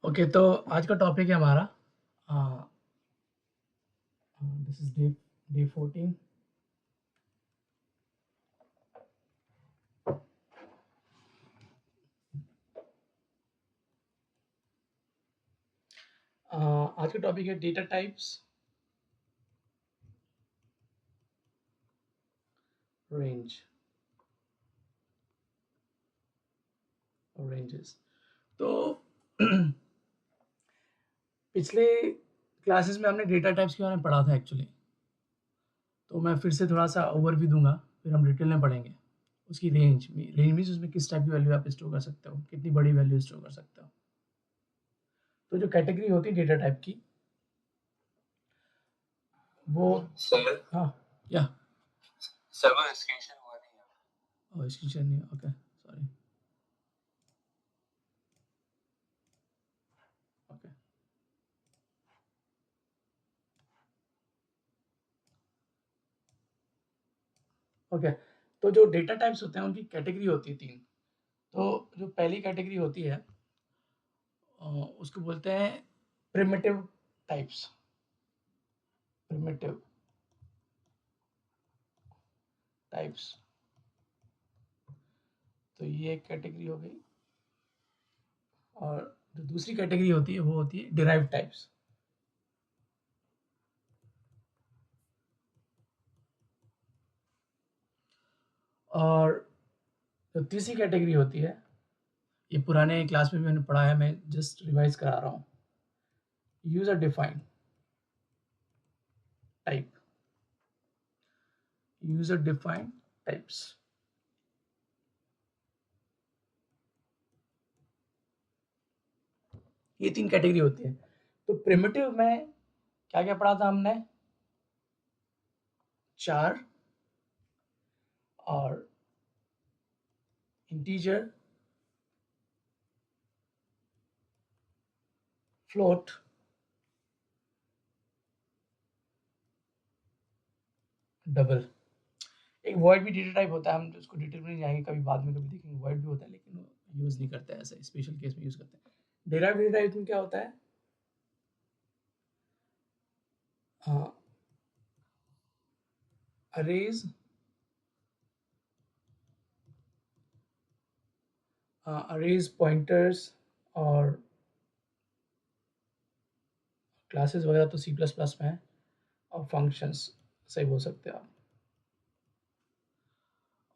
Okay, तो आज का टॉपिक है हमारा दिस इज डे 14। आज का टॉपिक है डेटा टाइप्स, रेंज और रेंजेस। तो पिछले क्लासेस में हमने डेटा टाइप्स के बारे में पढ़ा था एक्चुअली। तो मैं फिर से थोड़ा सा ओवरव्यू दूंगा, फिर हम डिटेल में पढ़ेंगे। उसकी रेंज मीन्स उसमें किस टाइप की वैल्यू आप स्टोर कर सकते हो, कितनी बड़ी वैल्यू स्टोर कर सकते हो। तो जो कैटेगरी होती है डेटा टाइप की, वो सर हाँ या सर्वर स्क्रीनशॉट हुआ नहीं है। इसकी नहीं, ओके सॉरी, ओके ओके। तो जो डेटा टाइप्स होते हैं उनकी कैटेगरी होती है 3। तो जो पहली कैटेगरी होती है उसको बोलते हैं प्रिमिटिव टाइप्स। प्रिमिटिव टाइप्स, तो ये एक कैटेगरी हो गई। और जो दूसरी कैटेगरी होती है वो होती है डिराइव्ड टाइप्स। और जो तीसरी कैटेगरी होती है, ये पुराने क्लास में भी मैंने पढ़ा है, मैं जस्ट रिवाइज करा रहा हूँ। User defined type, user defined types. ये 3 कैटेगरी होती है। तो प्रिमिटिव में क्या-क्या पढ़ा था हमने? 4 और इंटीजर, फ्लोट, डबल। एक वॉइड भी डेटा टाइप होता है, हम उसको डिटेल में नहीं जाएंगे, कभी बाद में कभी देखेंगे। वॉइड भी होता है लेकिन यूज नहीं करते, ऐसे स्पेशल केस में यूज करते हैं। डिराइव्ड डेटा टाइप में क्या होता है? अरेज, अरेज, पॉइंटर्स और क्लासेस वगैरह तो C++ में है, और फंक्शंस सही बोल सकते हो आप।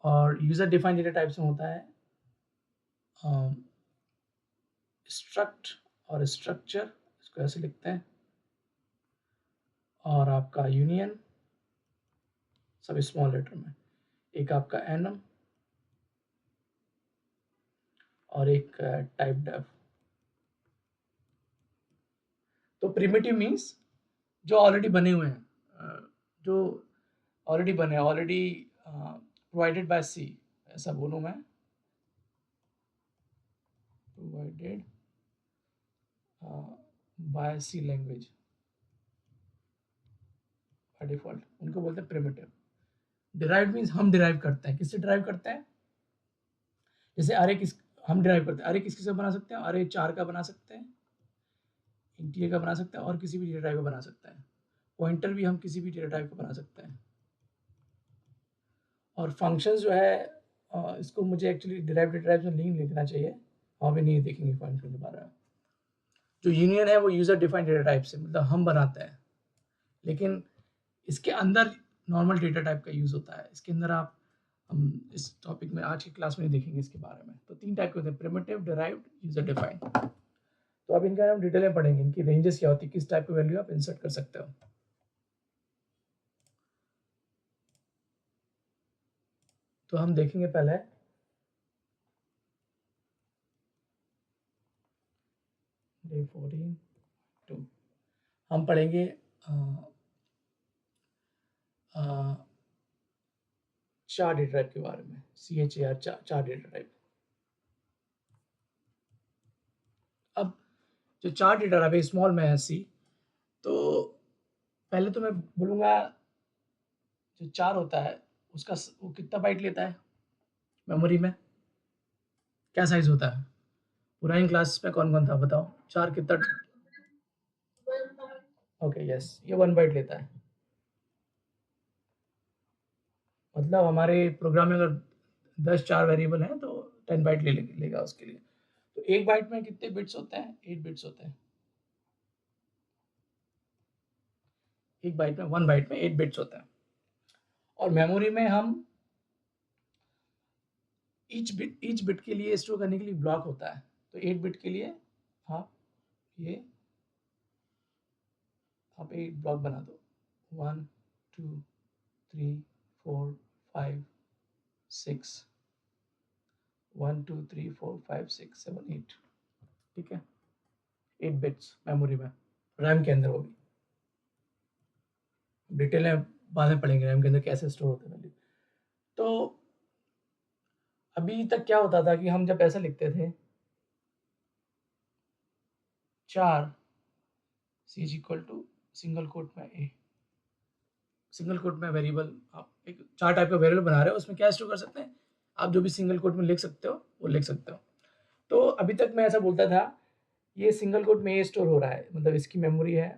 और यूजर डिफाइंड डेटा टाइप्स में होता है स्ट्रक्ट और स्ट्रक्चर, इसको ऐसे लिखते हैं, और आपका यूनियन, सब स्मॉल लेटर में। एक आपका एनम और एक टाइप डेफ। तो प्रिमिटिव मीन्स जो ऑलरेडी बने हुए हैं, जो ऑलरेडी बने, ऑलरेडी प्रोवाइडेड बाय सी, ऐसा बोलूँ मैं, provided by C language by default, उनको बोलते हैं प्रिमिटिव। डिराइव्ड मीन्स हम डिराइव करते हैं। किससे डिराइव करते हैं? जैसे अरे किस हम डिराइव करते हैं, अरे किस से बना सकते हैं? अरे 4 का बना सकते हैं, इंटीजर का बना सकते हैं, और किसी भी डेटा टाइप का बना सकते हैं। पॉइंटर भी हम किसी भी डेटा टाइप का बना सकते हैं। और फंक्शंस जो है, इसको मुझे एक्चुअली डिराइव्ड डेटा टाइप्स में नहीं लिखना चाहिए, हम भी नहीं देखेंगे फंक्शन के बारे में। जो यूनियन है वो यूजर डिफाइंड डेटा टाइप से, मतलब हम बनाते हैं, लेकिन इसके अंदर नॉर्मल डेटा टाइप का यूज होता है। इसके अंदर आप, हम इस टॉपिक में आज की क्लास में नहीं देखेंगे इसके बारे में। तो 3 टाइप के होते हैं, प्रिमिटिव, डिराइव्ड, यूजर डिफाइंड। तो अब इनका हम डिटेल में पढ़ेंगे, इनकी रेंजेस क्या होती है, किस टाइप की वैल्यू आप इंसर्ट कर सकते हो। तो हम देखेंगे पहले डे 14 2 हम पढ़ेंगे चार डेटा टाइप के बारे में, CHAR, चार डेटा टाइप। अब जो चार डेटा टाइप है, स्मॉल में है सी, तो पहले तो मैं बोलूँगा जो 4 होता है उसका वो कितना बाइट लेता है मेमोरी में? क्या साइज़ होता है? पुरानी क्लास में कौन-कौन था बताओ? 4 कितना, ओके यस, ये 1 बाइट लेता है। मतलब हमारे प्रोग्राम में अगर 10 4 वेरिएबल हैं तो 10 बाइट लेगा उसके लिए। तो एक बाइट में कितने बिट्स होते हैं? 8 बिट्स होते हैं। एक बाइट में 1 बाइट में 8 बिट्स होते हैं। और मेमोरी में हम ईच बिट के लिए स्टोर करने के लिए ब्लॉक होता है। तो 8 बिट के लिए आप ये आप एक ब्लॉक बना दो, 1 2 3 4 5 6, 1 2 3 4 5 6 7 8, ठीक है, 8 बिट्स मेमोरी में, रैम के अंदर। वो भी डिटेल में बाद में पढ़ेंगे रैम के अंदर कैसे स्टोर होते हैं वैल्यू। तो अभी तक क्या होता था कि हम जब ऐसा लिखते थे 4 C is equal to single quote में ए, सिंगल कोट में वेरिएबल, आप एक 4 टाइप का वेरिएबल बना रहे हो, उसमें क्या स्टोर कर सकते हैं आप, जो भी सिंगल कोट में लिख सकते हो वो लिख सकते हो। तो अभी तक मैं ऐसा बोलता था ये सिंगल कोट में ये स्टोर हो रहा है, मतलब इसकी मेमोरी है।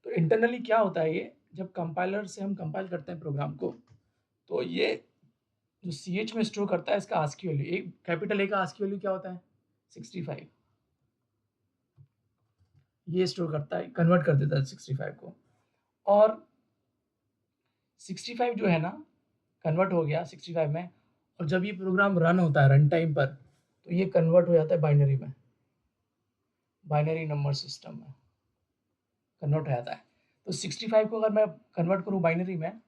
तो इंटरनली क्या होता है, ये जब कंपाइलर से हम कंपाइल करते हैं प्रोग्राम को, तो ये जो सी एच में स्टोर करता है इसका आस्की वैल्यू, एक कैपिटल ए का आस्की वैल्यू क्या होता है 65, ये स्टोर करता है, कन्वर्ट कर देता है 65 को। और 65 जो है ना कन्वर्ट हो गया 65 में, और जब ये प्रोग्राम रन होता है रन टाइम पर, तो ये कन्वर्ट हो जाता है बाइनरी में, बाइनरी नंबर सिस्टम में कन्वर्ट हो जाता है। तो 65 को अगर मैं कन्वर्ट करूँ बाइनरी में,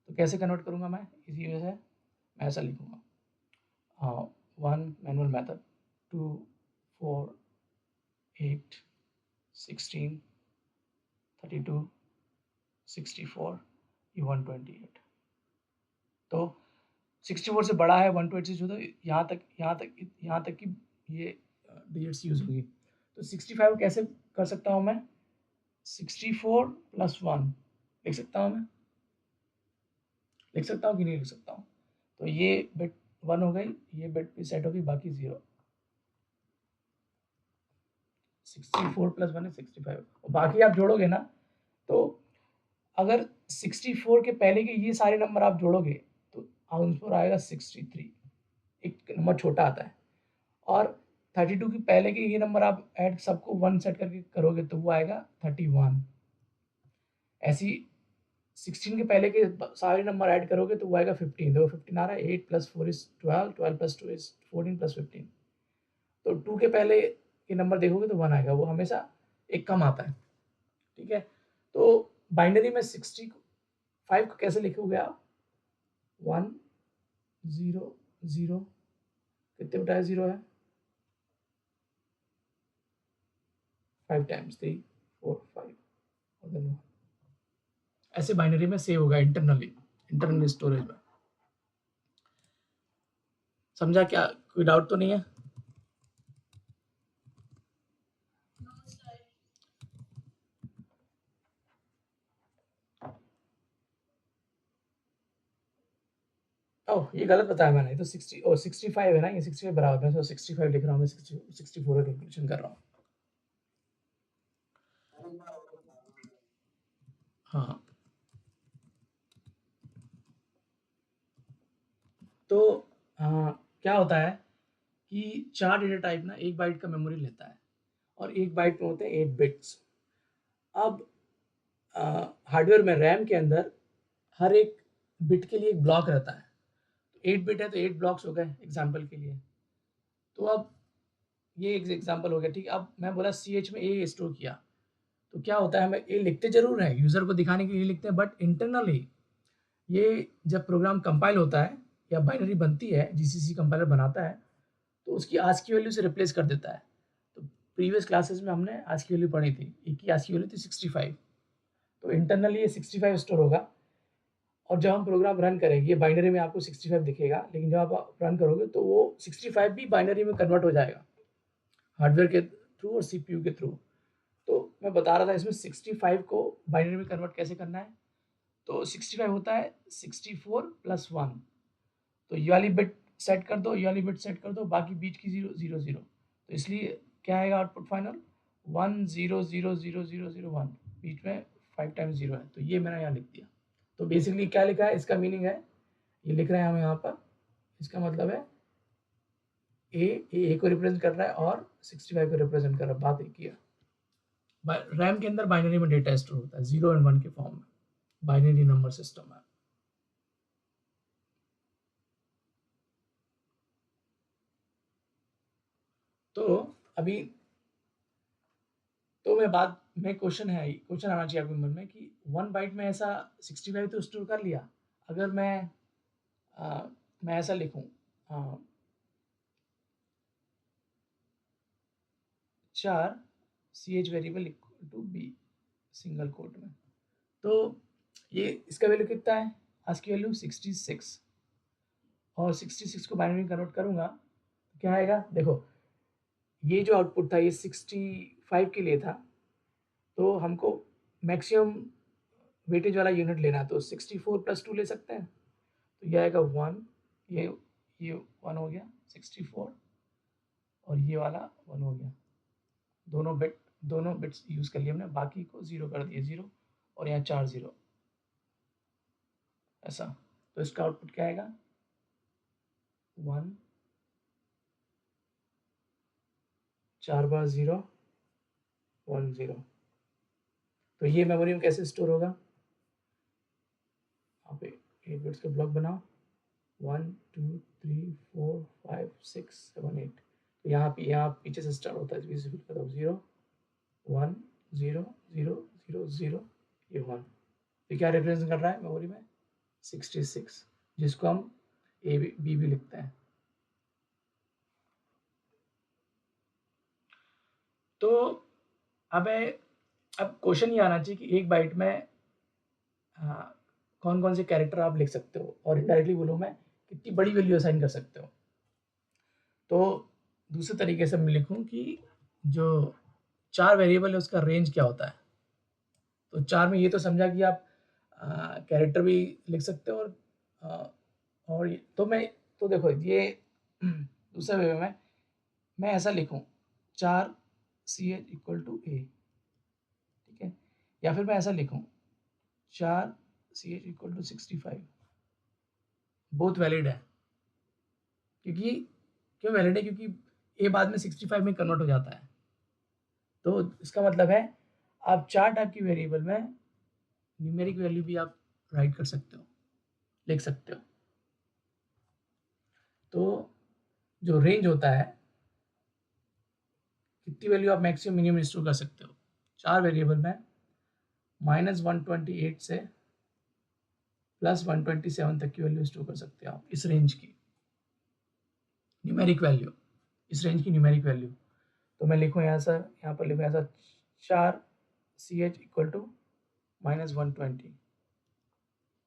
तो कैसे कन्वर्ट करूँगा मैं, इसी वजह से मैं ऐसा लिखूँगा, 1 मैनुअल मेथड, 2 4 8 16 32 64 ये 128। तो 64 से बड़ा है 128 से छोटा, यहाँ तक कि ये डिजिट्स यूज होगी। तो 65 को कैसे कर सकता हूँ मैं, 64 प्लस 1 लिख सकता हूँ मैं, लिख सकता हूँ कि नहीं लिख सकता हूँ। तो ये बिट 1 हो गई, ये बिट भी सेट होगी, बाकी 0। 64 प्लस 1 है 65, और बाकी आप जोड़ोगे ना, तो अगर 64 के पहले के ये सारे नंबर आप जोड़ोगे तो आंसर आएगा 63, एक नंबर छोटा आता है। और 32 के पहले के ये नंबर आप ऐड सबको 1 सेट करके करोगे तो वो आएगा 31। ऐसी 16 के पहले के सारे नंबर ऐड करोगे तो वो आएगा 15। देखो 15 आ रहा है, 8 plus 4 is 12, 12 plus 2 is 14 plus 15। तो 2 के पहले के नंबर देखोगे तो 1 आएगा, वो हमेशा एक कम आता है, ठीक है। तो बाइनरी में 65 को कैसे लिखोगे आप, 1 0 0, कितने बटाए 0 है, 5 टाइम्स 3 4 5 और देन 1। ऐसे बाइनरी में सेव होगा इंटरनली, इंटरनल स्टोरेज में। समझा क्या, कोई डाउट तो नहीं है? ओह ये गलत बताया मैंने, तो 65 है ना, ये 65 बराबर है, तो 65 लिख रहा हूँ मैं, 64 का कैलकुलेशन कर रहा हूँ। हाँ तो क्या होता है कि 4 डेटा टाइप ना 1 बाइट का मेमोरी लेता है, और 1 बाइट में होते हैं 8 बिट्स। अब हार्डवेयर में रैम के अंदर हर एक बिट के लिए एक ब्लॉक रहता है। तो 8 बिट है तो 8 ब्लॉक्स हो गए एग्जाम्पल के लिए। तो अब ये एक एग्जाम्पल हो गया, ठीक है। अब मैं बोला सी एच में ए स्टोर किया, तो क्या होता है, हमें ए लिखते जरूर है, यूज़र को दिखाने के लिए लिखते हैं, बट इंटरनली ये जब प्रोग्राम कंपाइल होता है या बाइनरी बनती है, जीसीसी कंपाइलर बनाता है, तो उसकी आस्की वैल्यू से रिप्लेस कर देता है। तो प्रीवियस क्लासेस में हमने आस्की वैल्यू पढ़ी थी, ए की आस्की वैल्यू थी 65। तो इंटरनली ये 65 स्टोर होगा, और जब हम प्रोग्राम रन करेंगे ये बाइनरी में आपको 65 दिखेगा, लेकिन जब आप रन करोगे तो वो 65 भी बाइनरी में कन्वर्ट हो जाएगा हार्डवेयर के थ्रू और सीपीयू के थ्रू। तो मैं बता रहा था इसमें 65 को बाइनरी में कन्वर्ट कैसे करना है। तो 65 होता है 64 प्लस 1, तो ये वाली बिट सेट कर दो, ये वाली बिट सेट कर दो, बाकी बीच की 0 0 0। तो इसलिए क्या आएगा आउटपुट फाइनल 1000001, बीच में 5 टाइम्स 0 है, तो ये मैंने यहाँ लिख दिया। तो बेसिकली क्या लिखा है, इसका मीनिंग है, ये लिख रहे हैं हम यहाँ पर, इसका मतलब है ए को रिप्रेजेंट कर रहा है और 65 को रिप्रेजेंट कर रहा है, बात एक ही है। रैम के अंदर बाइनरी में डेटा स्टोर होता है 0 और 1 के फॉर्म में, बाइनरी नंबर सिस्टम है। तो अभी तो मैं बात में क्वेश्चन आना चाहिए आपके मन में कि 1 बाइट में ऐसा 65 तो स्टोर कर लिया, अगर मैं ऐसा लिखूं 4 ch variable equal to B single quote में, तो ये इसका वैल्यू कितना है, आज की वैल्यू 66, और 66 को बाइनरी में कन्वर्ट करूंगा तो क्या आएगा, देखो ये जो आउटपुट था ये 65 के लिए था, तो हमको मैक्सिमम वेटेज वाला यूनिट लेना, तो 64 + 2 ले सकते हैं, तो ये आएगा 1, ये 1 हो गया 64, और ये वाला 1 हो गया, दोनों बिट्स यूज कर लिए हमने, बाकी को 0 कर दिए 0, और यहाँ 4 0 ऐसा, तो इसका आउटपुट क्या आएगा 1 4 बार 0 1 0। तो ये मेमोरी में कैसे स्टोर होगा, आप 8 बिट्स का ब्लॉक बनाओ 1 2 3 4 5 6 7 8, तो यहाँ पीछे से स्टार्ट होता है, 0 1 0 0 0 0, ये 1, तो क्या रिप्रेजेंट कर रहा है मेमोरी में 66, जिसको हम ए बी भी लिखते हैं। तो अब क्वेश्चन ये आना चाहिए कि एक बाइट में कौन कौन से कैरेक्टर आप लिख सकते हो, और इनडायरेक्टली बोलो मैं कितनी बड़ी वैल्यू असाइन कर सकते हो। तो दूसरे तरीके से मैं लिखूं कि जो 4 वेरिएबल है उसका रेंज क्या होता है, तो 4 में ये तो समझा कि आप कैरेक्टर भी लिख सकते हो, और तो देखो ये दूसरे वे में मैं ऐसा लिखूं 4 CH इक्वल टू A, ठीक है, या फिर मैं ऐसा लिखूं 4 CH इक्वल टू 65, बहुत वैलिड है, क्यों वैलिड है, क्योंकि A बाद में 65 में कन्वर्ट हो जाता है, तो इसका मतलब है आप 4 टाइप की वेरिएबल में न्यूमेरिक वैल्यू भी आप राइट कर सकते हो, लिख सकते हो। तो जो रेंज होता है, कितनी वैल्यू आप मैक्सिमम मिनिमम स्टोर कर सकते हो, 4 वेरिएबल में -128 से +127 तक की वैल्यू स्टोर कर सकते हो आप, इस रेंज की न्यूमेरिक वैल्यू, इस रेंज की न्यूमेरिक वैल्यू। तो मैं लिखूँ यहाँ पर लिखूँ ऐसा 4 CH इक्वल टू -120,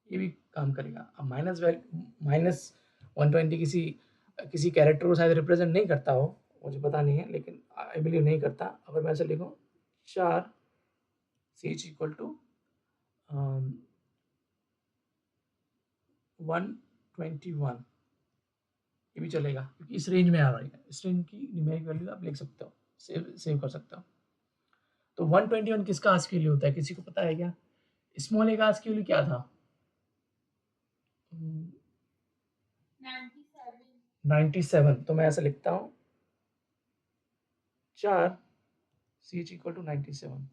ये भी काम करेगा। अब -120 किसी कैरेक्टर को शायद रिप्रेजेंट नहीं करता हो, मुझे पता नहीं है, लेकिन आई बिलीव नहीं करता। अगर मैं ऐसे लिखूँ 4 CH इक्वल टू 121, ये भी चलेगा, क्योंकि इस रेंज में आ रहा है, इस रेंज की न्यूमेरिक वैल्यू आप लिख सकते हो, सेव कर सकते हो। तो 121 किसका आज के लिए होता है, किसी को पता है क्या, स्मॉल ए का आज के लिए क्या था 97, तो मैं ऐसा लिखता हूँ 4 CH इक्वल टू 97,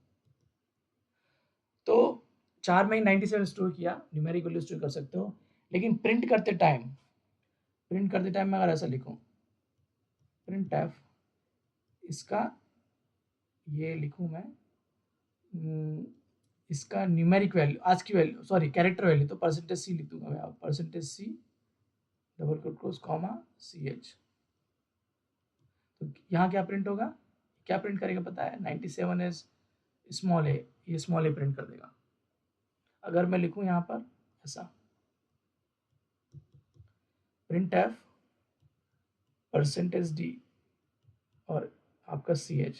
तो 4 में 97 स्टोर किया, न्यूमेरिक वैल्यू स्टोर कर सकते हो, लेकिन प्रिंट करते टाइम मैं अगर ऐसा लिखूं प्रिंट एफ, इसका ये लिखूं मैं इसका न्यूमेरिक वैल्यू, आज की वैल्यू सॉरी कैरेक्टर वैल्यू, तो %C लिख दूंगा मैं, %C double close comma CH, तो यहाँ क्या प्रिंट होगा, क्या प्रिंट करेगा पता है, 97 इज स्मॉल ए, ये स्मॉल ए प्रिंट कर देगा। अगर मैं लिखूं यहाँ पर ऐसा प्रिंट एफ %D और आपका CH,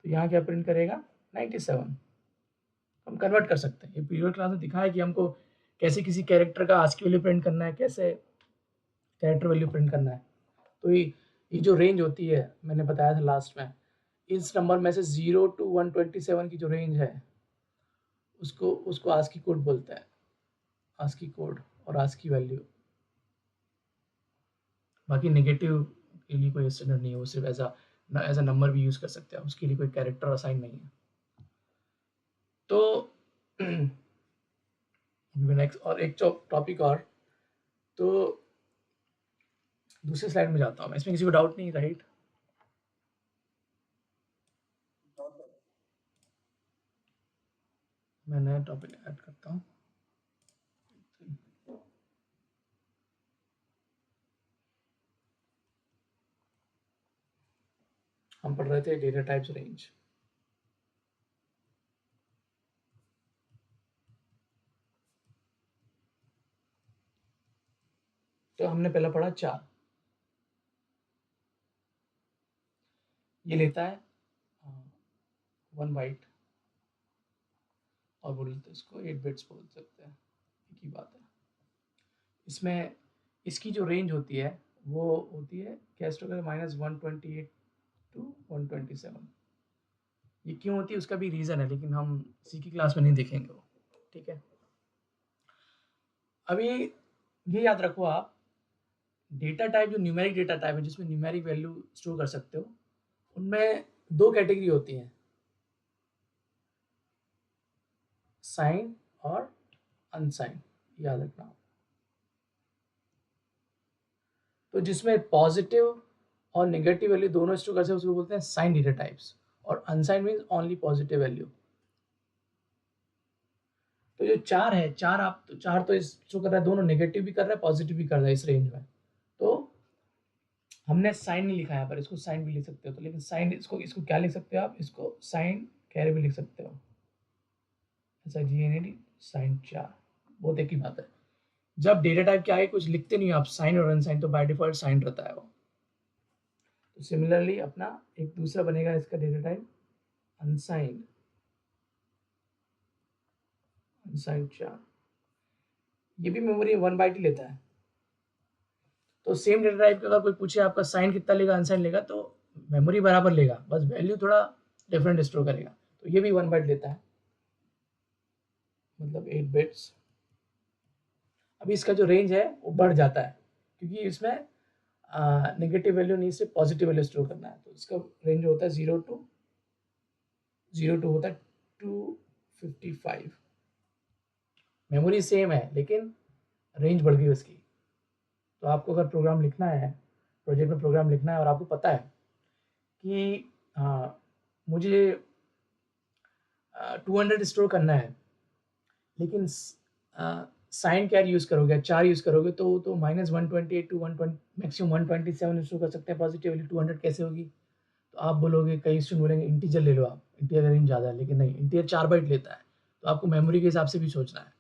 तो यहाँ क्या प्रिंट करेगा 97। हम कन्वर्ट कर सकते हैं, ये प्रीवियस क्लास में दिखाया कि हमको कैसे किसी कैरेक्टर का ASCII वैल्यू प्रिंट करना है, कैसे कैरेक्टर वैल्यू प्रिंट करना है। तो ये जो रेंज होती है मैंने बताया था लास्ट में, इस नंबर में से 0 to 127 की जो रेंज है उसको उसको ASCII कोड बोलते हैं, ASCII कोड और ASCII वैल्यू। बाकी नेगेटिव के लिए कोई स्टैंडर्ड नहीं है, वो सिर्फ एज अ नंबर भी यूज़ कर सकते हैं, उसके लिए कोई कैरेक्टर असाइन नहीं है। तो नेक्स्ट और एक टॉपिक और, तो दूसरे स्लाइड में जाता हूँ मैं, इसमें किसी को डाउट नहीं, राइट? मैं नया टॉपिक ऐड करता हूँ। हम पढ़ रहे थे डेटा टाइप्स रेंज। तो हमने पहला पढ़ा चार, ये लेता है 1 बाइट और बोलते इसको 8 बिट्स बोल सकते हैं, एक ही बात है। इसमें इसकी जो रेंज होती है वो होती है कैश टू -128 to 127। ये क्यों होती है उसका भी रीज़न है, लेकिन हम सी की क्लास में नहीं देखेंगे वो, ठीक है। अभी ये याद रखो आप, डेटा टाइप जो न्यूमेरिक डेटा टाइप है जिसमें न्यूमेरिक वैल्यू स्टोर कर सकते हो, उनमें दो कैटेगरी होती हैं, साइन और अनसाइन, याद रखना। तो जिसमें पॉजिटिव और नेगेटिव वैल्यू दोनों स्टोर कर सकते हैं उसको बोलते हैं साइन डेटा टाइप्स, और अनसाइन मीन्स ओनली पॉजिटिव वैल्यू। तो जो चार है, चार तो स्टोर कर रहा है, दोनों नेगेटिव भी कर रहा है पॉजिटिव भी कर रहा है इस रेंज में। तो हमने साइन नहीं लिखा है पर इसको साइन भी लिख सकते हो, तो लेकिन साइन इसको क्या लिख सकते हो आप, इसको साइन कैरे भी लिख सकते हो, ऐसा GNAD साइन चार, बहुत एक ही बात है। जब डेटा टाइप के आगे कुछ लिखते नहीं हो आप, साइन और अनसाइन, तो बाय डिफॉल्ट साइन रहता है वो। तो सिमिलरली अपना एक दूसरा बनेगा इसका डेटा टाइप अनसाइंड, अनसाइंड चार, ये भी मेमोरी 1 बाइट ही लेता है। तो सेम डेटा टाइप का अगर कोई पूछे आपका साइन कितना लेगा अनसाइन लेगा, तो मेमोरी बराबर लेगा, बस वैल्यू थोड़ा डिफरेंट स्टोर करेगा। तो ये भी 1 बाइट लेता है, मतलब 8 बिट्स। अभी इसका जो रेंज है वो बढ़ जाता है क्योंकि इसमें नेगेटिव वैल्यू नहीं, सिर्फ पॉजिटिव वैल्यू स्टोर करना है। तो इसका रेंज होता है 0 to होता है 255। मेमोरी सेम है लेकिन रेंज बढ़ गई उसकी। तो आपको अगर प्रोग्राम लिखना है, प्रोजेक्ट में प्रोग्राम लिखना है और आपको पता है कि मुझे 200 स्टोर करना है, लेकिन साइन कैर यूज़ करोगे, चार यूज़ करोगे तो -128 to 120 मैक्सिमम 127 स्टोर कर सकते हैं पॉजिटिव वैल्यू, 200 कैसे होगी? तो आप बोलोगे, कई स्टूडेंट बोलेंगे इंटीजर ले लो आप, इंटीजर रेंज ज़्यादा है, लेकिन नहीं, इंटीजर 4 बाइट लेता है। तो आपको मेमोरी के हिसाब से भी सोचना है,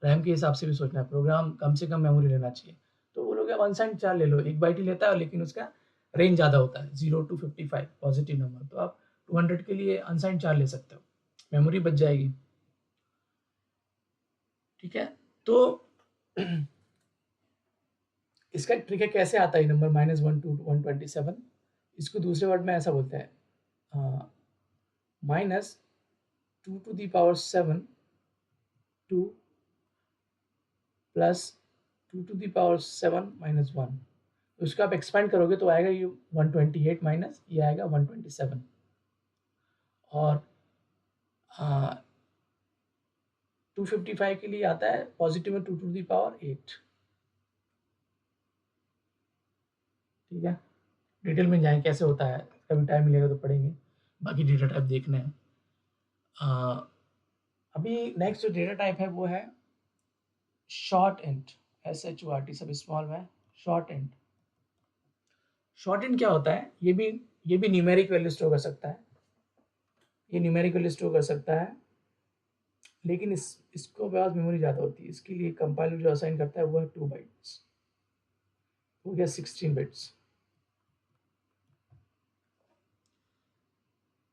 रैम के हिसाब से भी सोचना है, प्रोग्राम कम से कम मेमोरी लेना चाहिए। तो बोलोगे आप अनसाइन 4 ले लो, 1 बाइट ही लेता है लेकिन उसका रेंज ज़्यादा होता है 0 to 55 पॉजिटिव नंबर, तो आप 200 के लिए अनसाइन 4 ले सकते हो, मेमोरी बच जाएगी, ठीक है। तो इसका ट्रिक है, कैसे आता है नंबर -1 to 127? इसको दूसरे वर्ड में ऐसा बोलते हैं, -2 to the power 7 2 plus 2 to the power 7 -1। उसको आप एक्सपेंड करोगे तो आएगा ये 128 माइनस ये आएगा 127, और 255 के लिए आता है पॉजिटिव में 2 to the power 8, ठीक है। डिटेल में जाएँ कैसे होता है, कभी टाइम मिलेगा तो पढ़ेंगे, बाकी डेटा टाइप देखना है। अभी नेक्स्ट जो डेटा टाइप है वो है शॉर्ट इंट, SHORT सब स्मॉल में, शॉर्ट इंट। शॉर्ट इंट क्या होता है? ये भी न्यूमेरिक वैल्यू स्टोर कर सकता है, ये न्यूमेरिक वैल्यू स्टोर कर सकता है, लेकिन इसको पास मेमोरी ज़्यादा होती है। इसके लिए कंपाइलर जो असाइन करता है वो है 2 बाइट्स, हो गया 16 बिट्स।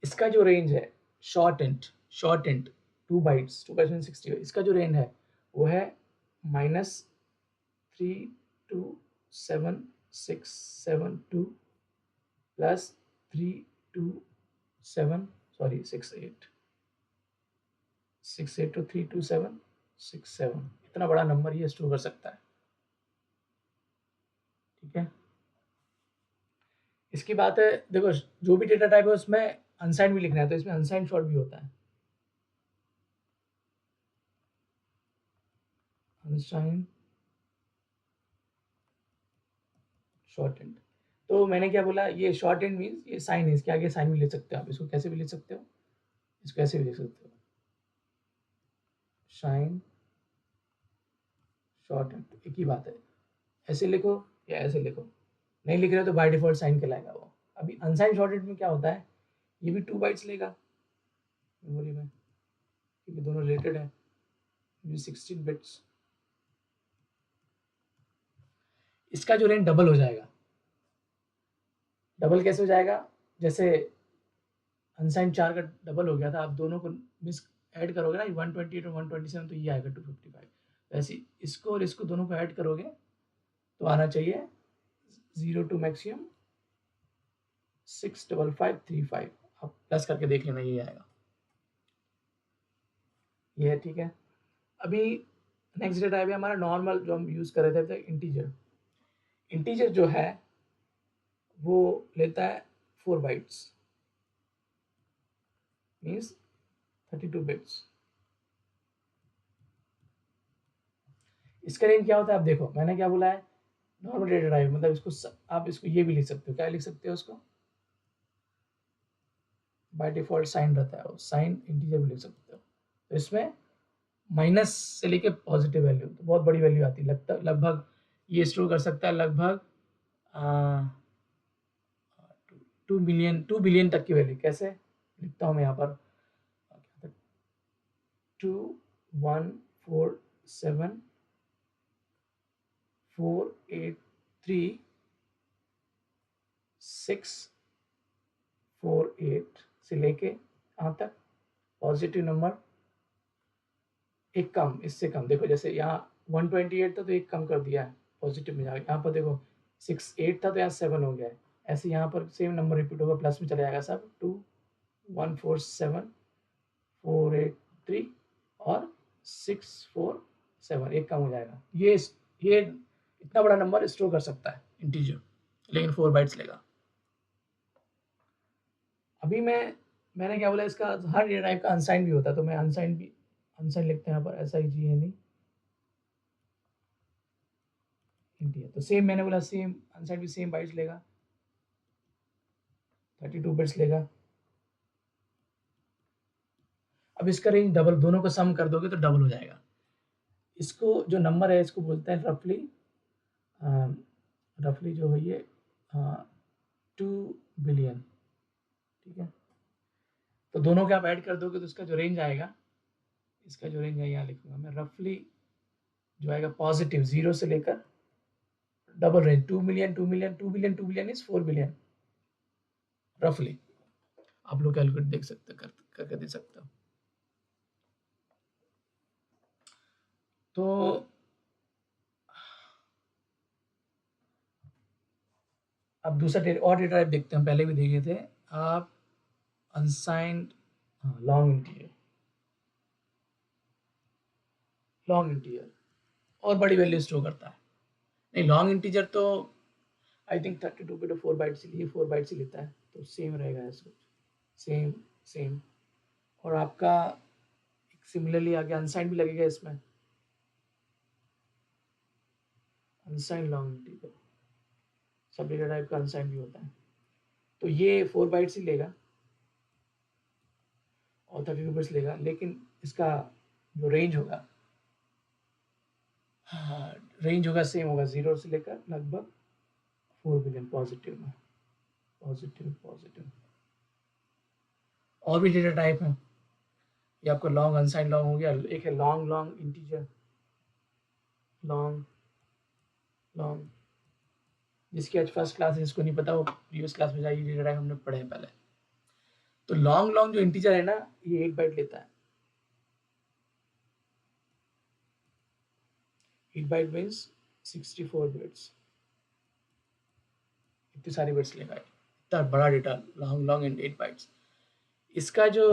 इसका जो रेंज है शॉर्ट इंट 2 बाइट्स, 2 बाइट्स में 60, इसका जो रेंज है वो है -32767 2 प्लस 327 सॉरी 68 टू 32767 इतना बड़ा नंबर ये स्टोर कर सकता है। ठीक है, इसकी बात है, देखो जो भी डेटा टाइप है उसमें अनसाइंड भी लिखना है, तो इसमें अनसाइंड शॉर्ट भी होता है, अनसाइंड शॉर्ट एंड। तो मैंने क्या बोला, ये शॉर्ट एंड मीन्स ये साइन है, इसके आगे साइन भी ले सकते हो आप, इसको कैसे भी लिख सकते हो, इसको ऐसे भी लिख सकते हो, साइन शॉर्ट एंड, एक ही बात है, ऐसे लिखो या ऐसे लिखो, नहीं लिख रहे हो तो बाय डिफॉल्ट साइन कहलाएगा वो। अभी अनसाइन शॉर्ट एंड में क्या होता है, ये भी 2 बाइट्स लेगा मेमोरी में, क्योंकि दोनों रिलेटेड है, ये 16 बिट्स, इसका जो रेंज डबल हो जाएगा। डबल कैसे हो जाएगा, जैसे अनसाइन 4 का डबल हो गया था, आप दोनों को मिस ऐड करोगे ना, 128 और 127, तो ये आएगा 255। वैसे इसको और इसको दोनों को ऐड करोगे तो आना चाहिए 0 टू मैक्सिमम 65535, आप प्लस करके देख लेना, ये आएगा, ये है। ठीक है, अभी नेक्स्ट डेटा है हमारा नॉर्मल, जो हम यूज़ कर रहे थे इंटीजर। इंटीजर जो है वो लेता है 4 बाइट्स, मीन्स 32 बिट्स। इसका रेंज क्या होता है, आप देखो मैंने क्या बोला है, नॉर्मल डेटा टाइप, मतलब इसको आप इसको ये भी लिख सकते हो, क्या लिख सकते हो उसको, बाय डिफॉल्ट साइन रहता है, साइन इंटीजर भी लिख सकते हो। तो इसमें माइनस से लेके पॉजिटिव वैल्यू, तो बहुत बड़ी वैल्यू आती है, लगभग ये स्टोर कर सकता है लगभग 2 बिलियन तक की वैल्यू। कैसे लिखता हूँ मैं यहाँ पर, 2147483 648 से लेके यहाँ तक पॉजिटिव नंबर, एक कम, इससे कम, देखो जैसे यहाँ 128 था तो एक कम कर दिया है, पॉजिटिव में जाएगा, यहाँ पर देखो 68 था तो यहाँ 7 हो गया है, ऐसे यहाँ पर सेम नंबर रिपीट होगा, प्लस में चला जाएगा सब, 2147483 और 647, एक कम हो जाएगा। ये इतना बड़ा नंबर स्टोर कर सकता है इंटीजर, लेकिन 4 बाइट्स लेगा। अभी मैंने क्या बोला, इसका हर डेटा टाइप का अनसाइन भी होता है, तो मैं अनसाइन लिखते हैं यहाँ पर, SIGNE इंटीजर। तो सेम मैंने बोला, सेम अनसाइन भी सेम बाइट्स लेगा, 32 बिट्स लेगा। अब इसका रेंज डबल, दोनों को सम कर दोगे तो डबल हो जाएगा। इसको जो नंबर है इसको बोलते हैं रफली जो है ये 2 बिलियन। ठीक है, तो दोनों के आप ऐड कर दोगे तो इसका जो रेंज आएगा, इसका जो रेंज है यहाँ लिखूंगा मैं, रफली जो आएगा पॉजिटिव 0 से लेकर double range 2 million 2 million 2 billion 2 billion is 4 billion रफली। आप लोग कैलकुलेट देख सकते करके दे सकते हो। तो अब दूसरा और डेटा टाइप देखते हैं, पहले भी देखे थे आप, unsigned long integer. Long integer और बड़ी वैल्यू स्टोर करता है, नहीं लॉन्ग इंटीजर तो आई थिंक 32 बिट 4 बाइट्स, ये 4 बाइट्स ही लेता है, तो सेम रहेगा इसको, सेम सेम। और आपका सिमिलरली आगे अनसाइंड भी लगेगा इसमें, अनसाइंड लॉन्ग इंटीजर, सब डेटा टाइप का अनसाइंड भी होता है, तो ये 4 बाइट्स ही लेगा और 32 बिट्स लेगा, लेकिन इसका जो रेंज होगा, रेंज होगा सेम होगा, 0 से लेकर लगभग 4 बिलियन पॉजिटिव में, पॉजिटिव। और भी डेटा टाइप है, ये आपका लॉन्ग अनसाइंड लॉन्ग हो गया, एक है लॉन्ग इंटीजर, लॉन्ग जिसकी आज फर्स्ट क्लास है, इसको नहीं पता वो प्रीवियस क्लास में जाइए, डेटा टाइप हमने पढ़े हैं पहले। तो लॉन्ग जो इंटीजर है ना, ये 1 बाइट लेता है, 1 बाइट मीन्स 64 बिट्स, इतनी सारी बिट्स लेगा, इतना बड़ा डेटा, लॉन्ग लॉन्ग इन 8 बाइट्स। इसका जो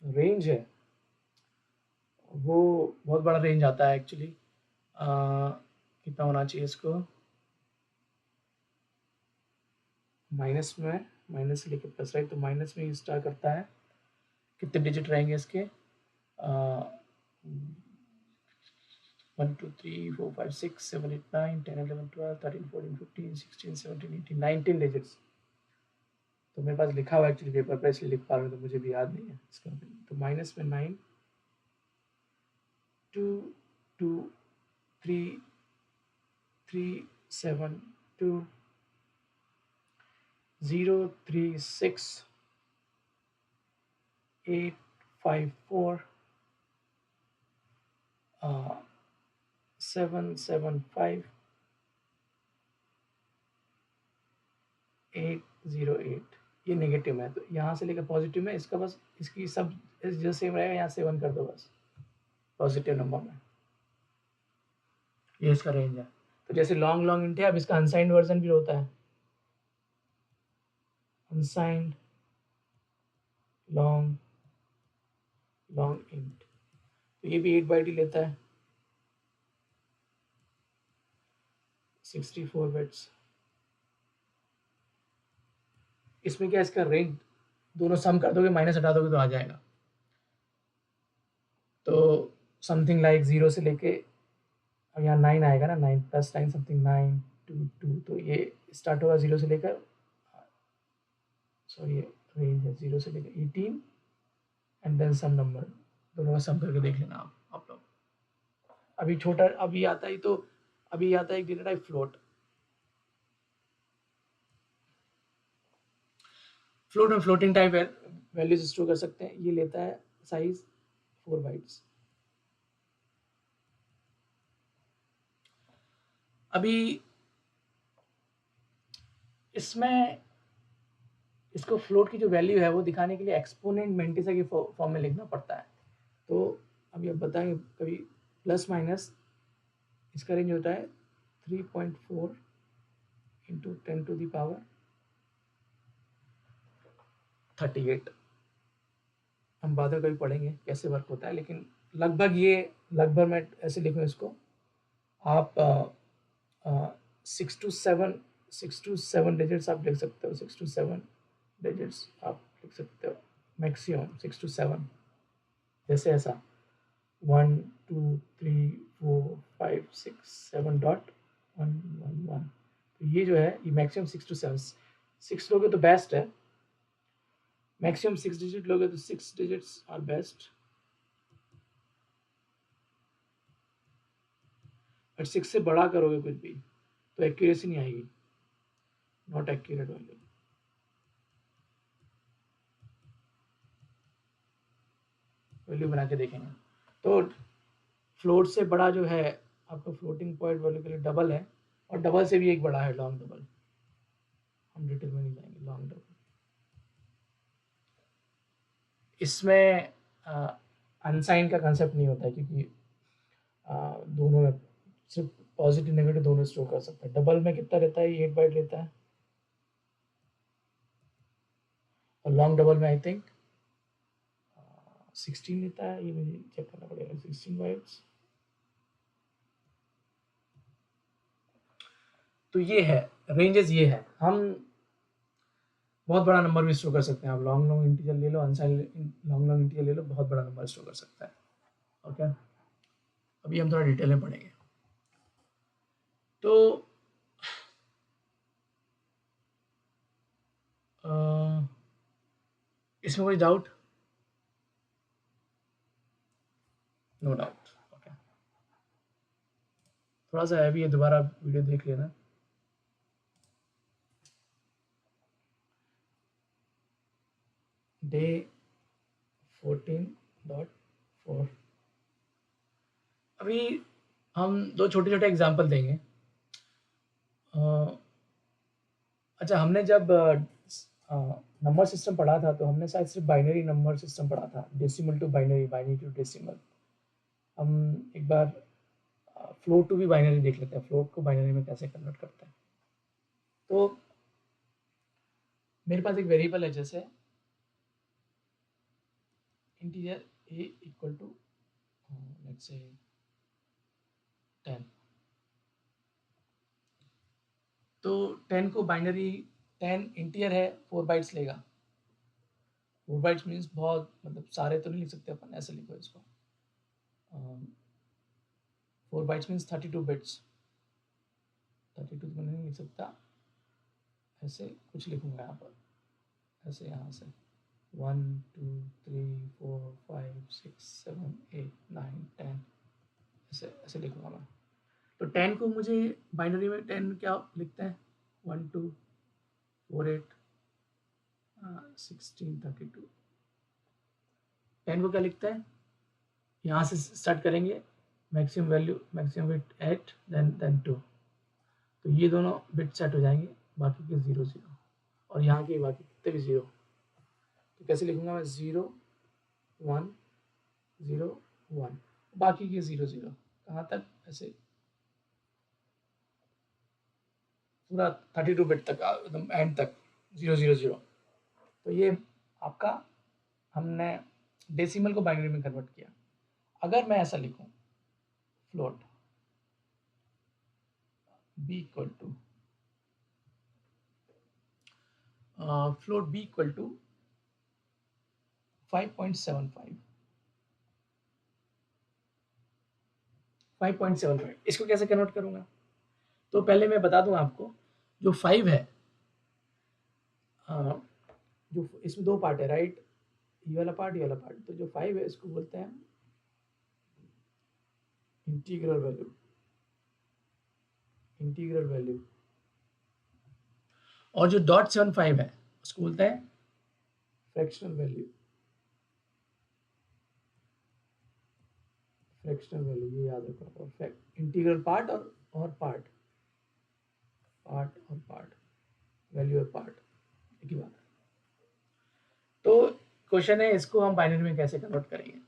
रेंज है वो बहुत बड़ा रेंज आता है एक्चुअली। कितना होना चाहिए इसको, माइनस में, माइनस से लेकर प्लस, राइट? तो माइनस में स्टार्ट करता है। कितने डिजिट रहेंगे इसके? 1 2 3 4 5 6 7 8 9 10 11 12 13 14 15 16 17 18 19 डिजिट्स। तो मेरे पास लिखा हुआ एक्चुअली पेपर पर, इसलिए लिख पा रहा हूँ, तो मुझे भी याद नहीं है इसका। तो माइनस में 9 2 2 3 3 7 2 0 3 6 8 5 4 7 7 5 8 0 8। ये नेगेटिव है, तो यहाँ से लेकर पॉजिटिव में इसका बस इसकी सब जो सेम रहेगा, यहाँ 7 कर दो बस पॉजिटिव नंबर में। ये इसका रेंज है। तो जैसे लॉन्ग लॉन्ग इंट है, अब इसका अनसाइंड वर्जन भी होता है, अनसाइंड लॉन्ग लॉन्ग इंट। तो ये भी 8 बाइट ही लेता है, 64 बिट्स। इसमें क्या, इसका रेंज दोनों सम कर दोगे, माइनस हटा दोगे तो आ जाएगा। तो समथिंग लाइक 0 से लेके, अब यहाँ 9 आएगा ना, 9 प्लस 9 समथिंग 9 2 2, तो ये स्टार्ट होगा 0 से लेकर, सॉरी रेंज है 0 से लेकर 18 एंड देन सम नंबर। दोनों का सम करके देख लेना आप लोग। अभी छोटा अभी आता है, तो अभी आता है एक डेटा टाइप फ्लोट। फ्लोट में फ्लोटिंग टाइप वैल्यूज स्टोर कर सकते हैं। ये लेता है साइज 4 बाइट्स। अभी इसमें इसको फ्लोट की जो वैल्यू है वो दिखाने के लिए एक्सपोनेंट मेंटिसा की फॉर्म में लिखना पड़ता है। तो अभी आप बताएंगे, कभी प्लस माइनस, इसका रेंज होता है 3.4 इंटू 10 टू द पावर 38। हम बाद में कभी पढ़ेंगे कैसे वर्क होता है, लेकिन लगभग मैं ऐसे लिखूँ इसको, आप 6 to 7 डिजिट्स आप लिख सकते हो, 6 to 7 डिजिट्स आप लिख सकते हो, मैक्सिमम 6 to 7। जैसे ऐसा 1 2 3 4 5 6 7 डॉट 1 1 1। तो ये जो है ये मैक्सिमम 6 to 7। 6 लोगे तो बेस्ट है, मैक्सिमम 6 डिजिट लोगे तो 6 डिजिट्स आर बेस्ट, बट 6 से बड़ा करोगे कुछ भी तो एक्यूरेसी नहीं आएगी, नॉट एक्यूरेट वैल्यू। वैल्यू बना के देखेंगे। तो फ्लोट से बड़ा जो है आपका फ्लोटिंग पॉइंट वैल्यू के लिए डबल है, और डबल से भी एक बड़ा है लॉन्ग डबल। हम डिटेल में नहीं जाएंगे, लॉन्ग डबल। इसमें अनसाइन का कंसेप्ट नहीं होता है, क्योंकि दोनों में सिर्फ पॉजिटिव नेगेटिव दोनों स्टोर कर सकते हैं। डबल में कितना रहता है, 8 बाइट लेता है, और लॉन्ग डबल में आई थिंक 16 लेता है। ये मुझे चेक करना पड़ेगा, 16 बाइट्स। तो ये है रेंजेस, ये है। हम बहुत बड़ा नंबर भी स्टोर कर सकते हैं। आप लॉन्ग लॉन्ग इंटीजर ले लो, अनसाइन लॉन्ग लॉन्ग इंटीजर ले लो, बहुत बड़ा नंबर स्टोर कर सकता है। ओके, अभी हम थोड़ा डिटेल में पढ़ेंगे। तो इसमें कोई डाउट? No doubt. ओके, थोड़ा सा हैवी है, दोबारा वीडियो देख लेना। डे 14.4। अभी हम दो छोटे छोटे एग्जाम्पल देंगे। अच्छा, हमने जब नंबर सिस्टम पढ़ा था तो हमने शायद सिर्फ बाइनरी नंबर सिस्टम पढ़ा था, decimal to binary, binary to decimal. हम एक बार फ्लोट टू भी बाइनरी देख लेते हैं, फ्लोट को बाइनरी में कैसे कन्वर्ट करते हैं। तो मेरे पास एक वेरिएबल है जैसे integer a equal to let's say 10, तो 10 को बाइनरी 10 इंटीजर है 4 बाइट्स लेगा। 4 बाइट्स मीन्स बहुत मतलब सारे तो नहीं लिख सकते अपन, ऐसे लिखो इसको 4 बाइट्स मीन्स 32 बिट्स। 32 तो मैं नहीं लिख सकता, ऐसे कुछ लिखूंगा यहाँ पर, ऐसे यहाँ से 1 2 3 4 5 6 7 8 9 10 ऐसे ऐसे लिखूंगा मैं। तो 10 को मुझे बाइनरी में 10 क्या लिखते हैं 1 2 4 8 16 32। 10 को क्या लिखते हैं, यहाँ से स्टार्ट करेंगे, maximum value maximum bit 8 then 2, तो ये दोनों बिट सेट हो जाएंगे, बाकी के 0 0 और यहाँ के बाकी कितने भी 0। तो कैसे लिखूंगा मैं 0 1 0 1, बाकी के 0 0 कहाँ तक, ऐसे पूरा 32 बिट तक एकदम एंड तक 0 0 0। तो ये आपका हमने डेसिमल को बाइनरी में कन्वर्ट किया। अगर मैं ऐसा लिखूं float b equal to float b equal to 5.75 5.75, इसको कैसे कन्वर्ट करूंगा, तो पहले मैं बता दूं आपको, जो 5 है जो इसमें दो पार्ट है राइट, ये वाला पार्ट ये वाला पार्ट, तो जो 5 है इसको बोलते हैं इंटीग्रल वैल्यू, इंटीग्रल वैल्यू, और जो .75 है उसको बोलते हैं फ्रैक्शनल वैल्यू, फ्रैक्शनल वैल्यू, ये याद रखो, और इंटीग्रल पार्ट और पार्ट और पार्ट, वैल्यू और पार्ट एक ही बात है। तो क्वेश्चन है इसको हम बाइनरी में कैसे कन्वर्ट करेंगे,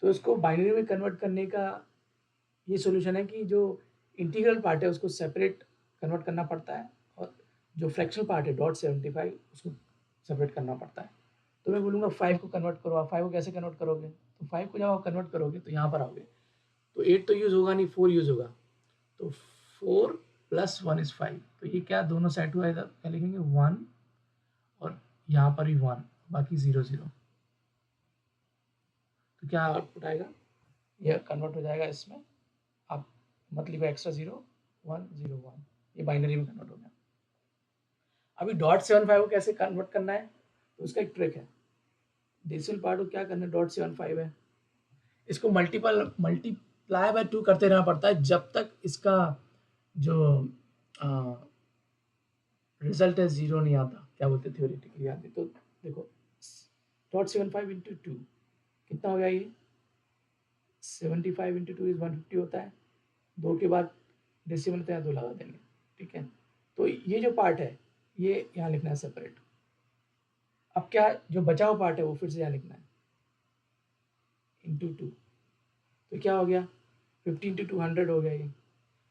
तो इसको बाइनरी में कन्वर्ट करने का ये सॉल्यूशन है कि जो इंटीग्रल पार्ट है उसको सेपरेट कन्वर्ट करना पड़ता है, और जो फ्रैक्शनल पार्ट है .75 उसको सेपरेट करना पड़ता है। तो मैं बोलूँगा 5 को कन्वर्ट करो, आप 5 को कैसे कन्वर्ट करोगे, तो 5 को जब आप कन्वर्ट करोगे तो यहाँ पर आओगे, तो 8 तो यूज़ होगा नहीं, 4 यूज़ होगा, तो 4 + 1 = 5, तो ये क्या दोनों साइड हुआ, इधर क्या लिखेंगे 1 और यहाँ पर भी 1, बाकी 0 0, तो क्या आउटपुट आएगा, यह कन्वर्ट हो जाएगा इसमें, आप मत लिखो एक्स्ट्रा 0 1 0 1, ये बाइनरी में कन्वर्ट हो गया। अभी .75 को कैसे कन्वर्ट करना है, तो उसका एक ट्रिक है, डेसिमल पार्ट को क्या करना है, .75 है, इसको मल्टीप्लाई बाय 2 करते रहना पड़ता है जब तक इसका जो रिजल्ट है 0 नहीं आता, क्या बोलते हैं थ्योरेटिकली आते, तो देखो .75 × 2 कितना हो गया, ये 75 × 2 = 150 होता है, 2 के बाद डेसिमल तो यहाँ 2 लगा देंगे, ठीक है। तो ये जो पार्ट है ये यहाँ लिखना है सेपरेट। अब क्या जो बचा हुआ पार्ट है वो फिर से यहाँ लिखना है × 2, तो क्या हो गया 50 × 2 100 हो गया ये,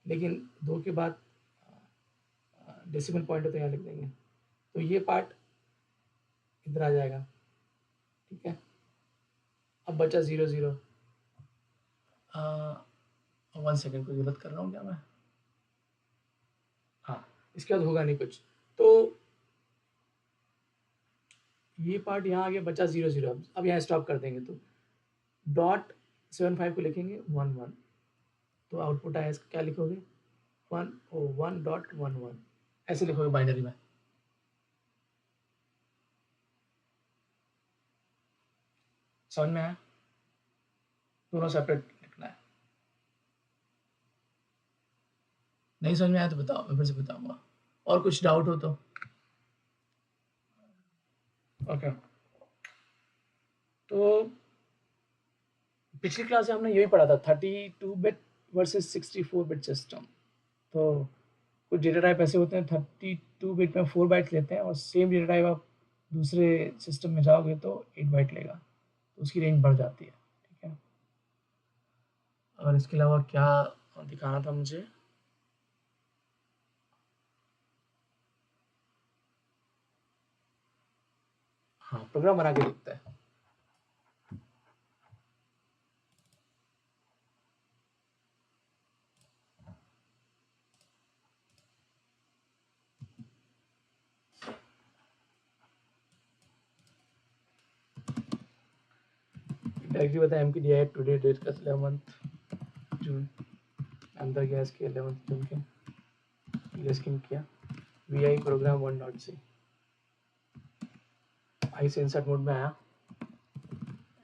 लेकिन 2 के बाद डेसिमल पॉइंट है तो यहाँ लिख देंगे, तो ये पार्ट इधर आ जाएगा, ठीक है। अब बचा 0 0, 1 सेकेंड को गलत कर रहा हूँ क्या मैं, हाँ इसके बाद होगा नहीं कुछ, तो ये पार्ट यहाँ आ गया, बचा 0 0, अब यहाँ स्टॉप कर देंगे, तो .75 को लिखेंगे 1 1, तो आउटपुट आया, इसका क्या लिखोगे 1.11, ऐसे लिखोगे बाइनरी में। समझ में आया, दोनों सेपरेट लिखना है, नहीं समझ में आया तो बताओ, मैं फिर से बताऊंगा, और कुछ डाउट हो तो ओके। तो पिछली क्लास में हमने यही पढ़ा था 32 बिट वर्सेस 64 बिट सिस्टम, तो कुछ डेटा टाइप ऐसे होते हैं 32 बिट में 4 बाइट्स लेते हैं, और सेम डेटा टाइप आप दूसरे सिस्टम में जाओगे तो 8 बाइट लेगा, तो उसकी रेंज बढ़ जाती है, ठीक है। और इसके अलावा क्या दिखाना था मुझे, हाँ, प्रोग्राम बना के दिखता है। डायरेक्टली बताया MPDI टुडे डेट का 11 जून, अंदर गया इसके 11 जून के लिस्टिंग किया VI प्रोग्राम 1.c आई से इंसर्ट मोड में आया।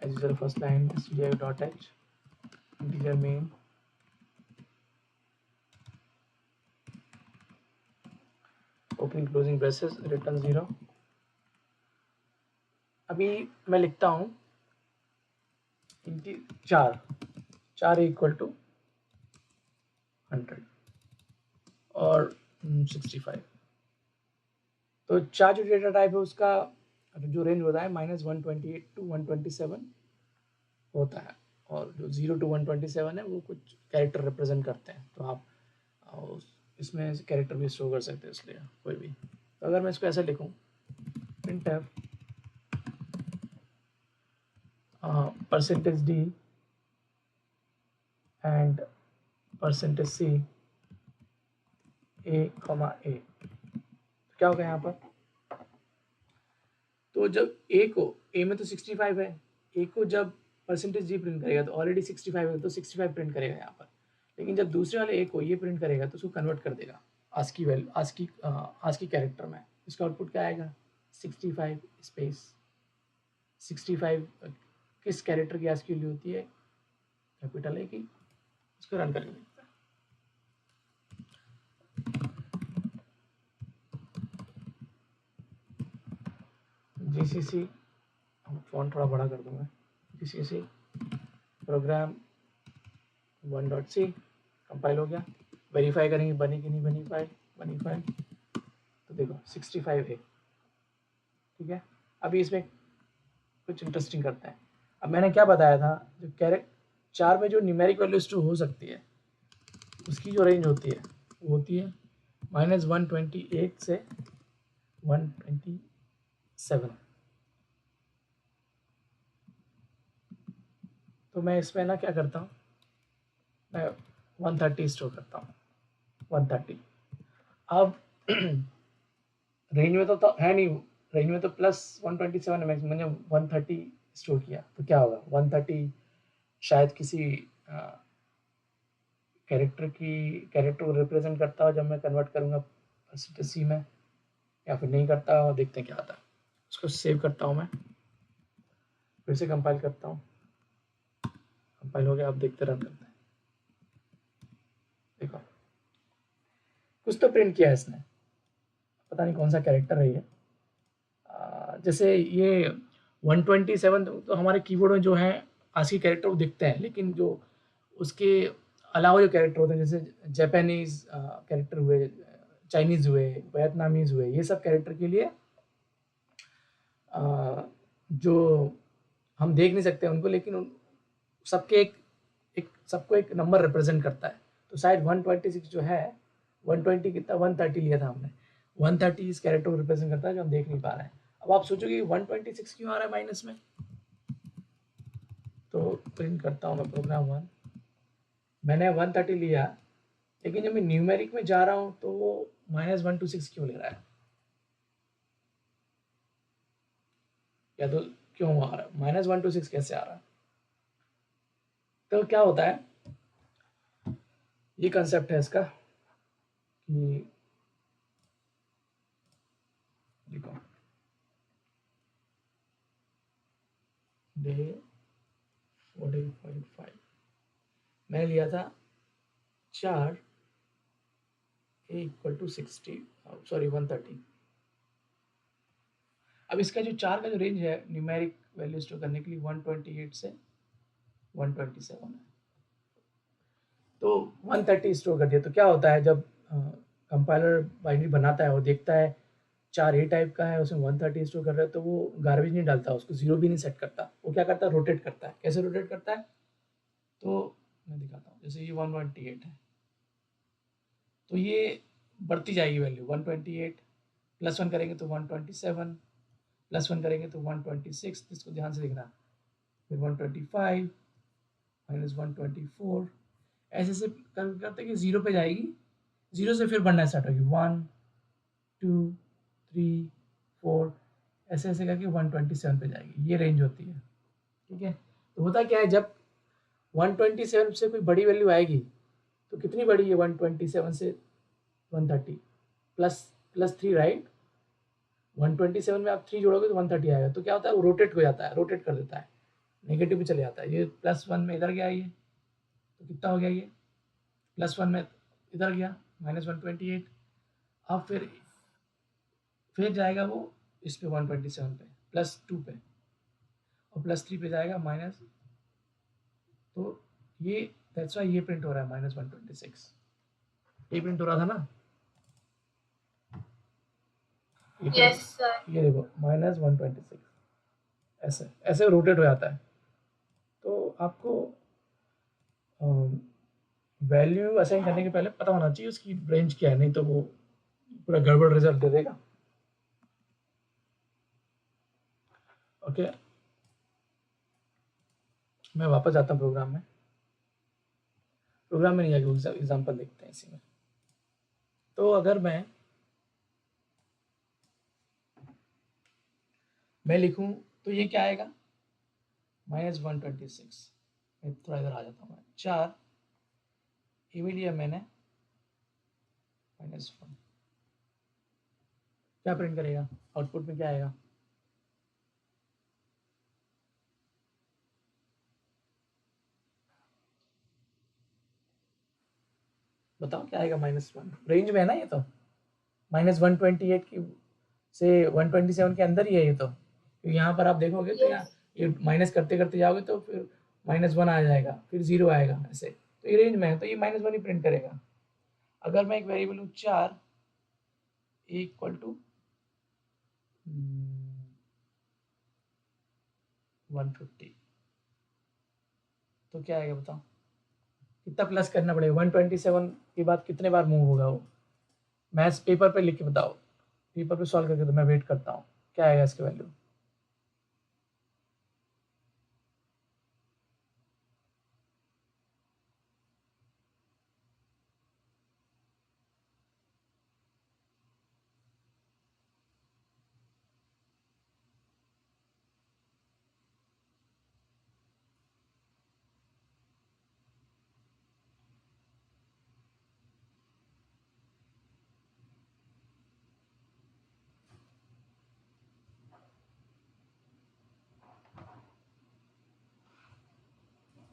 As usual first line stdio.h integer main opening closing braces return 0। अभी मैं लिखता हूँ 4 इक्वल टू 100 और 65। तो 4 जो डेटा टाइप है उसका जो रेंज होता है -128 to 127 होता है, और जो 0 to 127 है वो कुछ कैरेक्टर रिप्रेजेंट करते हैं। तो आप इसमें कैरेक्टर भी स्टोर कर सकते हैं, इसलिए कोई भी। तो अगर मैं इसको ऐसे लिखूँ printf %d and %c a, क्या होगा यहाँ पर? तो जब a में तो 65 है, a को जब %d प्रिंट करेगा तो ऑलरेडी 65 है, तो 65 प्रिंट करेगा यहाँ पर। लेकिन जब दूसरे वाले a को ये प्रिंट करेगा तो उसको कन्वर्ट कर देगा ASCII वैल्यू, ASCII कैरेक्टर में। इसका आउटपुट क्या आएगा? 65 स्पेस 65 किस कैरेक्टर की ASCII वैल्यू होती है? कैपिटल A की। इसको रन करके देखते हैं। GCC, फॉन्ट थोड़ा बड़ा कर दूंगा, GCC प्रोग्राम 1.c कंपाइल हो गया। वेरीफाई करेंगे बनी कि नहीं बनी फाइल। तो देखो 65 है, ठीक है। अभी इसमें कुछ इंटरेस्टिंग करते हैं। अब मैंने क्या बताया था, जो कैरेक्टर 4 में जो न्यूमेरिक वैल्यू स्टोर हो सकती है उसकी जो रेंज होती है वो होती है -128 से 127। तो मैं इसमें ना क्या करता हूँ, मैं 130 स्टोर करता हूँ, 130। अब रेंज में तो है नहीं, रेंज में तो +127 है, मैंने 130 स्टोर किया तो क्या होगा? 130 शायद किसी कैरेक्टर को रिप्रेजेंट करता हो जब मैं कन्वर्ट करूँगा %c में, या फिर नहीं करता हो। देखते हैं क्या आता है। उसको सेव करता हूँ मैं, फिर से कंपाइल करता हूँ। कंपाइल हो गया, अब देखते रन करते हैं। देखो कुछ तो प्रिंट किया है इसने, पता नहीं कौन सा कैरेक्टर है ये। जैसे ये 127 तो हमारे कीबोर्ड में जो है ASCII कैरेक्टर वो दिखते हैं, लेकिन जो उसके अलावा जो कैरेक्टर होते हैं जैसे जापानीज कैरेक्टर हुए, चाइनीज़ हुए, वियतनामीज हुए, ये सब कैरेक्टर के लिए जो हम देख नहीं सकते उनको, लेकिन सबके सबको एक नंबर रिप्रेजेंट करता है। तो शायद 126 जो है 120 कितना 130 लिया था हमने, 130 इस कैरेक्टर को रिप्रेजेंट करता है जो हम देख नहीं पा रहे हैं। अब आप सोचोगे 126 क्यों आ रहा है माइनस में? तो प्रिंट करता हूँ मैं प्रोग्राम 1, मैंने 130 लिया, लेकिन जब मैं न्यूमेरिक में जा रहा हूँ तो वो -126 क्यों ले रहा है? या तो क्यों आ रहा है -126 कैसे आ रहा है? तो क्या होता है, ये कंसेप्ट है इसका कि देखो डे 14.5 मैंने लिया था 4 a = 60 सॉरी 130। अब इसका जो 4 का जो रेंज है न्यूमेरिक वैल्यू स्टोर करने के लिए 128 से 127 है, तो 130 स्टोर कर दिया। तो क्या होता है जब कंपाइलर बाइनरी बनाता है और देखता है 4 A टाइप का है, उसमें 130 स्टोर कर रहा है, तो वो गार्बेज नहीं डालता, उसको 0 भी नहीं सेट करता। वो क्या करता है, रोटेट करता है। कैसे रोटेट करता है? तो मैं दिखाता हूँ। जैसे ये 128 है तो ये बढ़ती जाएगी वैल्यू, 128 +1 करेंगे तो 127, +1 करेंगे तो 126, इसको ध्यान से देखना, फिर 125 -124, ऐसे ऐसे करते कि 0 पे जाएगी, 0 से फिर बढ़ना स्टार्ट होगी, 1 2 3 4, ऐसे ऐसे करके 127 पे जाएगी, ये रेंज होती है। ठीक है, तो होता क्या है, जब 127 से कोई बड़ी वैल्यू आएगी तो कितनी बड़ी है 127 से 130 +3, राइट। 127 में आप 3 जोड़ोगे तो 130 आएगा, तो क्या होता है वो रोटेट हो जाता है, रोटेट कर देता है, नेगेटिव भी चले जाता है। ये +1 में इधर गया, ये तो कितना हो गया, ये +1 में इधर गया -128, अब फिर जाएगा वो इस पे 127 पे +2 पे, और +3 पे जाएगा माइनस, तो ये दैट्स वाई ये प्रिंट हो रहा है -126, ये प्रिंट हो रहा था ना, यस सर। ये देखो -126, ऐसे ऐसे रोटेट हो जाता है। तो आपको वैल्यू असाइन करने के पहले पता होना चाहिए उसकी रेंज क्या है, नहीं तो वो पूरा गड़बड़ रिजल्ट दे देगा। ओके, मैं वापस आता हूँ प्रोग्राम में नहीं जाके एग्जाम्पल देखते हैं इसी में। तो अगर मैं लिखूं तो ये क्या आएगा, -126, मैं थोड़ा इधर आ जाता हूँ, 4 ये लिया मैंने, -1, क्या प्रिंट करेगा, आउटपुट में क्या आएगा, बताओ क्या आएगा, -1, रेंज में है ना ये, तो -128 की से 127 के अंदर ही है ये, तो यहाँ पर आप देखोगे तो यहाँ ये माइनस करते करते जाओगे तो फिर -1 आ जाएगा, फिर 0 आएगा, ऐसे, तो ये रेंज में है, तो ये -1 ही प्रिंट करेगा। अगर मैं एक वेरिएबल लूँ 4 इक्वल टू 150, तो क्या आएगा बताओ, कितना प्लस करना पड़ेगा, 127 के बाद कितने बार मूव होगा वो, मैथ्स पेपर पे लिख के बताओ, पेपर पे सॉल्व करके, तो मैं वेट करता हूँ क्या आएगा इसकी वैल्यू।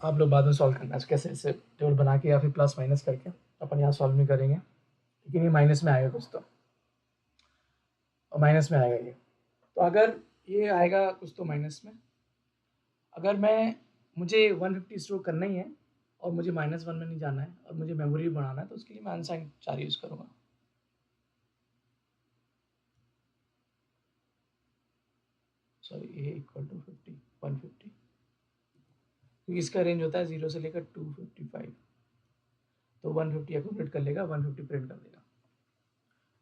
आप लोग बाद में सॉल्व करना है कैसे, ऐसे टेबल बना के या फिर प्लस माइनस करके, अपन यहाँ सॉल्व नहीं करेंगे, लेकिन ये माइनस में आएगा कुछ तो, और माइनस में आएगा ये, तो अगर ये आएगा कुछ तो माइनस में, अगर मुझे 150 स्टोर करना ही है और मुझे -1 में नहीं जाना है और मुझे मेमोरी भी बढ़ाना है, तो उसके लिए मैं अनसाइंड 4 यूज़ करूँगा। सॉरी, ए इक्वल टू 150, क्योंकि इसका रेंज होता है 0 से लेकर 255, तो 150 एक्यूमुलेट कर लेगा, 150 प्रिंट कर देगा,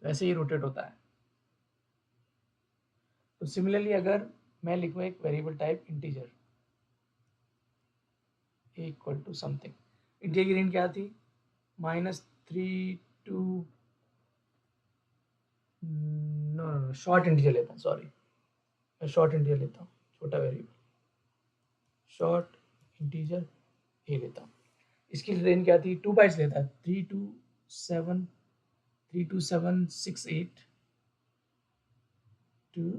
तो ऐसे ही रोटेट होता है। तो सिमिलरली अगर मैं लिखूँ एक variable type integer A equal to something, integer की रेंज क्या थी, -3 टू, नो शॉर्ट इंटीजर लेता हूँ, सॉरी मैं शॉर्ट इंटीजर लेता हूँ, छोटा वेरिएबल शॉर्ट इंटीजर ए लेता हूँ, इसकी रेंज क्या थी, 2 बाइट्स लेता है, 32768 2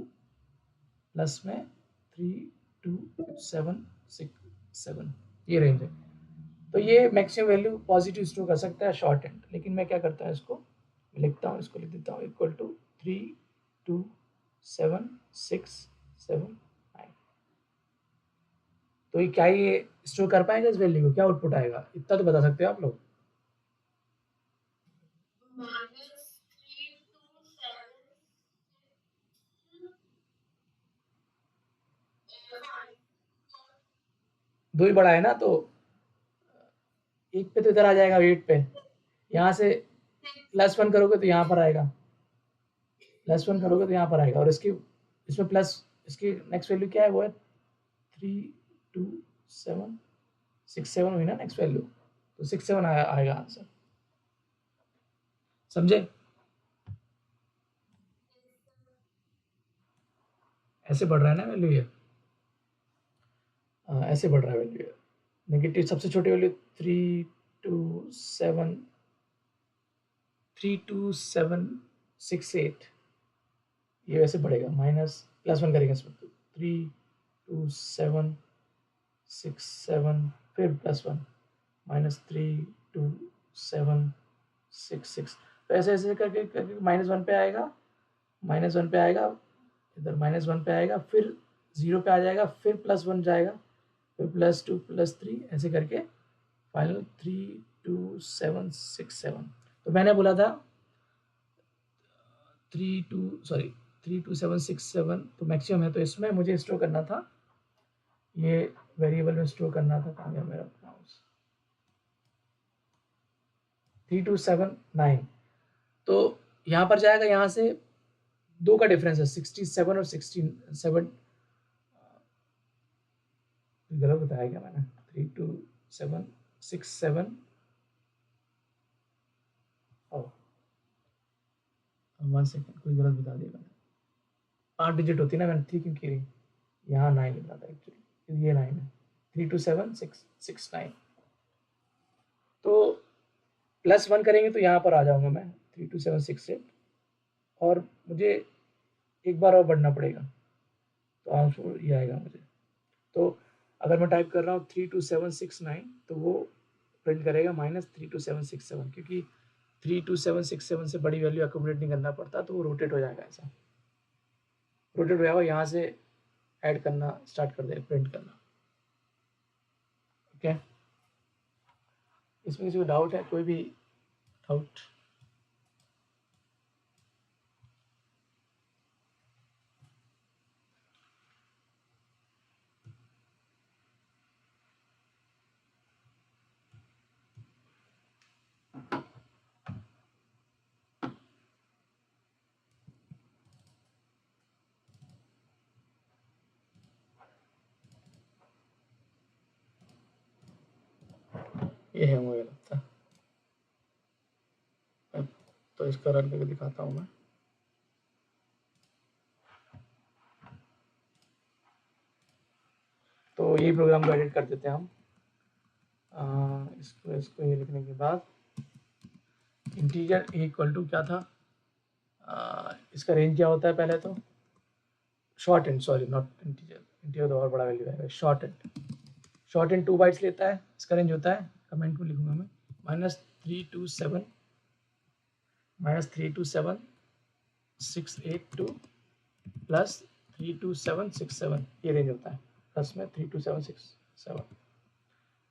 प्लस में 32767, ये रेंज है। तो ये मैक्सिमम वैल्यू पॉजिटिव स्टोर कर सकता है शॉर्ट एंड, लेकिन मैं क्या करता हूँ, इसको लिखता हूँ, इसको लिख देता हूँ इक्वल टू 32767, तो ये क्या ये स्टोर कर पाएगा इस वैल्यू को, क्या आउटपुट आएगा, इतना तो बता सकते हो आप लोग। दो ही बड़ा है ना, तो एक पे तो इधर आ जाएगा 8 पे, यहाँ से +1 करोगे तो यहाँ पर आएगा, +1 करोगे तो यहाँ पर आएगा, और इसकी इसमें प्लस इसकी नेक्स्ट वैल्यू क्या है, वो है 32767 हुई ना नेक्स्ट वैल्यू, तो 67 आएगा आंसर। समझे? ऐसे बढ़ रहा है ना वैल्यू ये, ऐसे बढ़ रहा है वैल्यू। नेगेटिव सबसे छोटी वैल्यू 32768, ये वैसे बढ़ेगा, माइनस +1 करेंगे इसमें, तो 32767 फिर +1 -32766, तो ऐसे ऐसे करके करके -1 पे आएगा, -1 पे आएगा, इधर -1 पे आएगा, फिर 0 पे आ जाएगा, फिर +1 जाएगा, फिर +2 +3 ऐसे करके फाइनल 32767। तो मैंने बोला था 32767 तो मैक्सिमम है, तो इसमें मुझे स्टोर करना था, ये वेरिएबल में स्टोर करना था, कहाँ गया मेरा माउस, 3279। तो यहाँ पर जाएगा, यहाँ से 2 का डिफरेंस है, 67 और 67, गलत बताया क्या मैंने, 32767 1 सेकेंड, कोई गलत बता दिया मैंने, 8 डिजिट होती ना, मैंने 3 क्यों की, यहाँ 9 लिखना था एक्चुअली, ये 9 है, 327669। तो +1 करेंगे तो यहाँ पर आ जाऊंगा मैं 32768, और मुझे एक बार और बढ़ना पड़ेगा, तो आंसर ये आएगा मुझे। तो अगर मैं टाइप कर रहा हूँ 32769, तो वो प्रिंट करेगा -32767, क्योंकि 32767 से बड़ी वैल्यू अकोमोडेट नहीं करना पड़ता, तो वो रोटेट हो जाएगा, ऐसा रोटेट हो जाएगा, यहाँ से ऐड करना स्टार्ट कर देगा, प्रिंट करना। ओके, इसमें किसी को डाउट है, कोई भी डाउट? ये है मुझे लगता है, तो इसका रन करके दिखाता हूँ मैं। तो यही प्रोग्राम को एडिट कर देते हैं हम, इसको ये लिखने के बाद इंटीजर इक्वल टू क्या था, इसका रेंज क्या होता है, पहले तो short and, sorry not integer, integer तो और बड़ा वैल्यू है, शॉर्ट एंड 2 बाइट्स लेता है, इसका रेंज होता है, कमेंट में लिखूंगा मैं, -327 प्लस 32767, ये रेंज होता है, प्लस में 32767।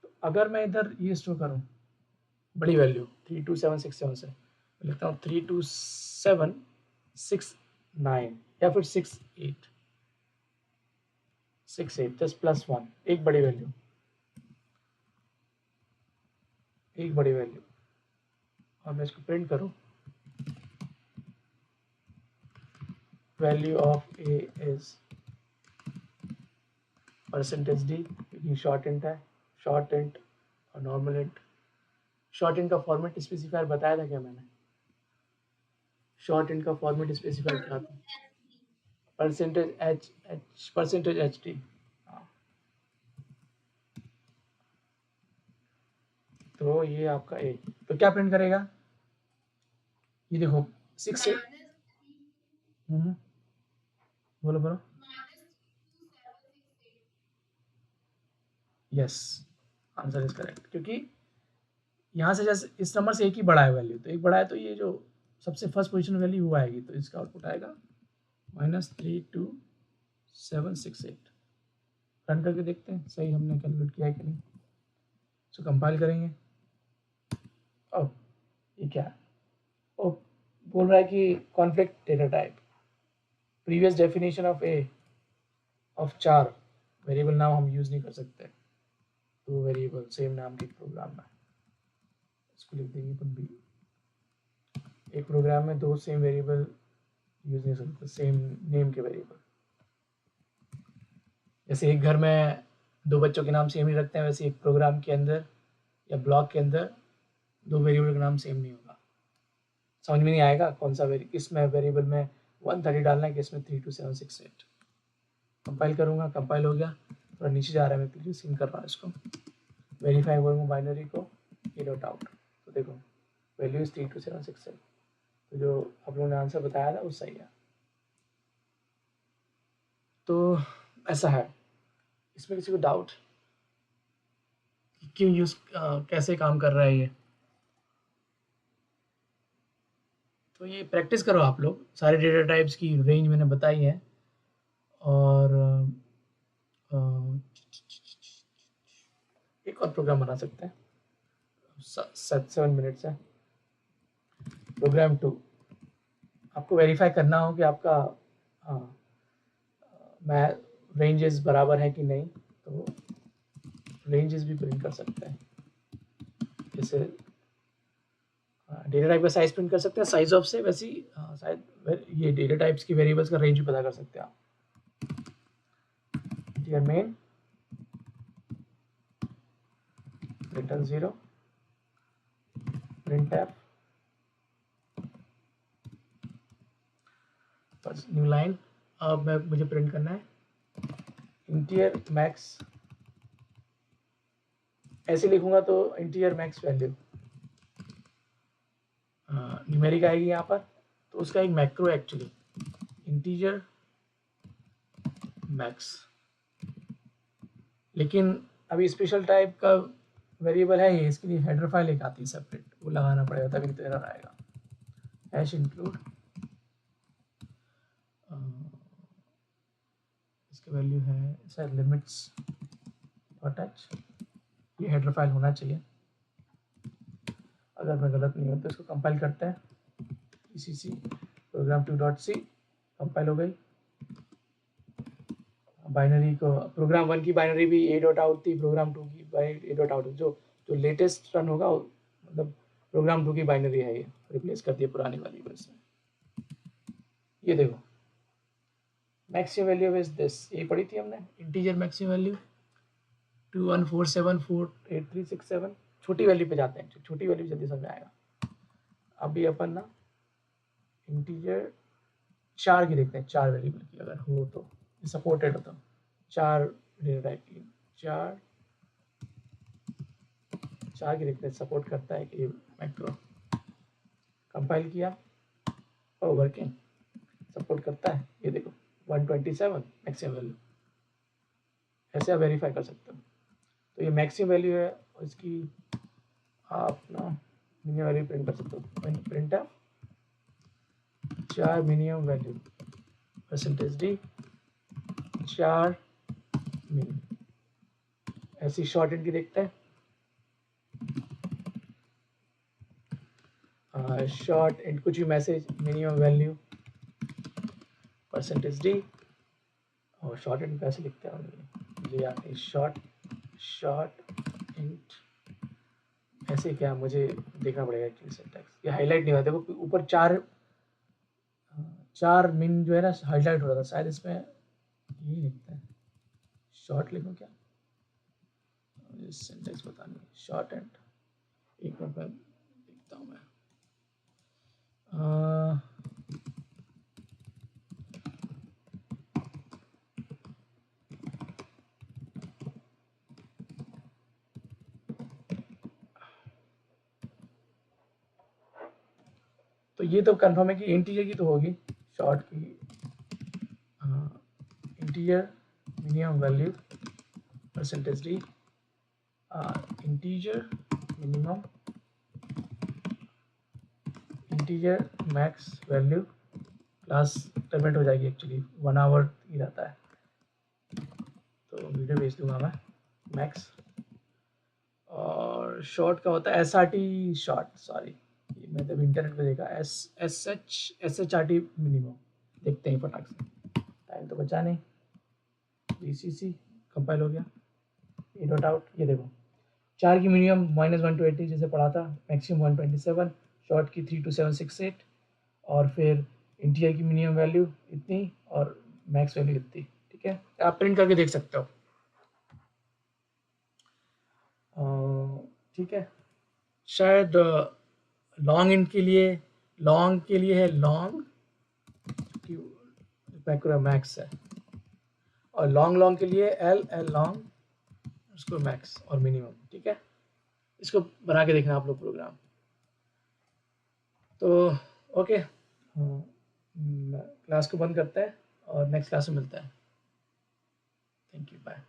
तो अगर मैं इधर ये स्टोर करूँ बड़ी वैल्यू 32767 से, लिखता हूँ 32769 या फिर 68 जस्ट +1, एक बड़ी वैल्यू, और मैं इसको प्रिंट करूँ, value of A is %d, क्योंकि शॉर्ट इंट है, शॉर्ट इंट और नॉर्मल इंट। शॉर्ट इंट का फॉर्मेट स्पेसिफायर बताया था क्या मैंने, शॉर्ट इंट का फॉर्मेट स्पेसिफायर क्या था, %hd। तो ये आपका ए, तो क्या प्रिंट करेगा, ये देखो 6 से, बोलो बोलो, यस, आंसर इज करेक्ट, क्योंकि यहाँ से जैसे इस नंबर से एक ही बड़ा है वैल्यू, तो एक बड़ा है, तो ये जो सबसे फर्स्ट पोजीशन वैल्यू वो आएगी, तो इसका आउटपुट आएगा -32768। रन करके देखते हैं सही हमने कैलकुलेट किया है कि नहीं, सो कंपाइल करेंगे। ओ ये क्या है, ओ बोल रहा है कि conflict data type, previous definition of A of 4 variable नाम हम यूज़ नहीं कर सकते, 2 वेरिएबल सेम नाम के प्रोग्राम में, इसको लिख देंगे अपन भी, एक प्रोग्राम में 2 सेम वेरिएबल यूज नहीं सकते, सेम नेम के वेरिएबल, जैसे एक घर में 2 बच्चों के नाम सेम नहीं रखते हैं, वैसे एक प्रोग्राम के अंदर या ब्लॉक के अंदर 2 वेरिएबल का नाम सेम नहीं होगा। समझ में नहीं आएगा कौन सा किसमें वेरिएबल में 130 डालना है, किसमें 32768। कंपाइल करूँगा, कंपाइल हो गया, थोड़ा नीचे जा रहा है, मैं क्लियर सीन कर रहा हूँ इसको, वेरीफाई करूँगा बाइनरी को, ये डॉट आउट, तो देखो वैल्यू इज 32768। तो जो आप लोगों ने आंसर बताया था वो सही है। तो ऐसा है, इसमें किसी को डाउट क्यों यूज कैसे काम कर रहा है ये? तो ये प्रैक्टिस करो आप लोग, सारे डेटा टाइप्स की रेंज मैंने बताई है। और एक और प्रोग्राम बना सकते हैं 7 मिनट है। प्रोग्राम 2, आपको वेरीफाई करना हो कि आपका मैं रेंजेस बराबर है कि नहीं, तो रेंजेस भी प्रिंट कर सकते हैं। जैसे डेटा टाइप का साइज प्रिंट कर सकते हैं साइज ऑफ से, वैसे ही शायद ये डेटा टाइप्स की वेरिएबल्स का रेंज भी पता कर सकते हैं आप। डियर मेन रिटर्न 0 printf बस न्यू लाइन। अब मुझे प्रिंट करना है इंटीजर मैक्स, ऐसे लिखूंगा तो इंटीजर मैक्स वैल्यू न्यूमेरिक आएगी यहाँ पर, तो उसका एक मैक्रो एक्चुअली इंटीजर मैक्स, लेकिन अभी स्पेशल टाइप का वेरिएबल है ये, इसके लिए हेडर फाइल एक आती है सेपरेट, वो लगाना पड़ेगा तभी तो एरर आएगा। हैश इंक्लूड इसकी वैल्यू है सर लिमिट्स डॉट एच, ये हेडर फाइल होना चाहिए, अगर मैं गलत नहीं हूँ तो इसको कंपाइल करते हैं, ECC program2.c कंपाइल हो गई। बाइनरी को प्रोग्राम 1 की बाइनरी भी a डॉट आउट थी, प्रोग्राम 2 की a डॉट आउट, जो लेटेस्ट रन होगा मतलब प्रोग्राम 2 की बाइनरी है, ये रिप्लेस कर दिया पुरानी वाली वर्जन। ये देखो मैक्सिमम वैल्यू इज दिस, ये पढ़ी थी हमने, इंटीजर मैक्सिमम वैल्यू 2147483667, छोटी वैल्यू पे जाते हैं, छोटी वैल्यू जल्दी समझ में आएगा। अभी अपन ना इंटीजर 4 की देखते हैं, 4 वेरिएबल की अगर हो तो सपोर्टेड हो तो 4 डेटा टाइप की 4 की देखते हैं सपोर्ट करता है कि मैक्रो, कंपाइल किया और वर्किंग सपोर्ट करता है, ये देखो 127 मैक्सिमम वैल्यू, ऐसे आप वेरीफाई कर सकते हो। तो ये मैक्सिमम वैल्यू है और इसकी आप ना मिनिमम वैल्यू प्रिंट कर सकते हो, प्रिंट है 4 मिनिमम वैल्यू %d 4 मिन, ऐसी शॉर्ट एंड की देखते हैं, शॉर्ट एंड कुछ भी मैसेज मिनिमम वैल्यू %d, और शॉर्ट एंड कैसे लिखते हैं मुझे याद नहीं, शॉर्ट इंट ऐसे क्या, मुझे देखना पड़ेगा एक्चुअली सिंटैक्स, ये हाईलाइट नहीं हुआ, देखो ऊपर 4 मिन जो है ना हाईलाइट हो रहा था, शायद इसमें यही लिखते हैं, शॉर्ट लिखूँ क्या, मुझे सिंटैक्स पता नहीं, शॉर्ट एंड एक मिनट में देखता हूँ मैं। तो ये तो कंफर्म है कि इंटीजर की तो होगी, शॉर्ट की integer minimum value %d, integer minimum integer max value, class terminate हो जाएगी एक्चुअली 1 आवर ही रहता है, तो वीडियो भेज दूंगा मैं मैक्स। और शॉर्ट का होता है SRT शॉर्ट, सॉरी ये मैं तब इंटरनेट पे देखा, SHRT मिनिमम, देखते हैं फटाक से, टाइम तो बचा नहीं। ECC कंपाइल हो गया, ए डॉट आउट, ये देखो 4 की मिनिमम -120 जैसे पढ़ा था, मैक्सिमम 127, शॉर्ट की 32768, और फिर इंटीजर की मिनिमम वैल्यू इतनी और मैक्स वैल्यू इतनी, ठीक है। ठीक है, आप प्रिंट करके देख सकते हो। ठीक है, शायद लॉन्ग इन के लिए है लॉन्ग, मैक्रो मैक्स है, और लॉन्ग के लिए एल लॉन्ग, उसको मैक्स और मिनिमम। ठीक है, इसको बना के देखना आप लोग प्रोग्राम। तो ओके, क्लास को बंद करते हैं और नेक्स्ट क्लास में मिलते हैं। Thank you, bye.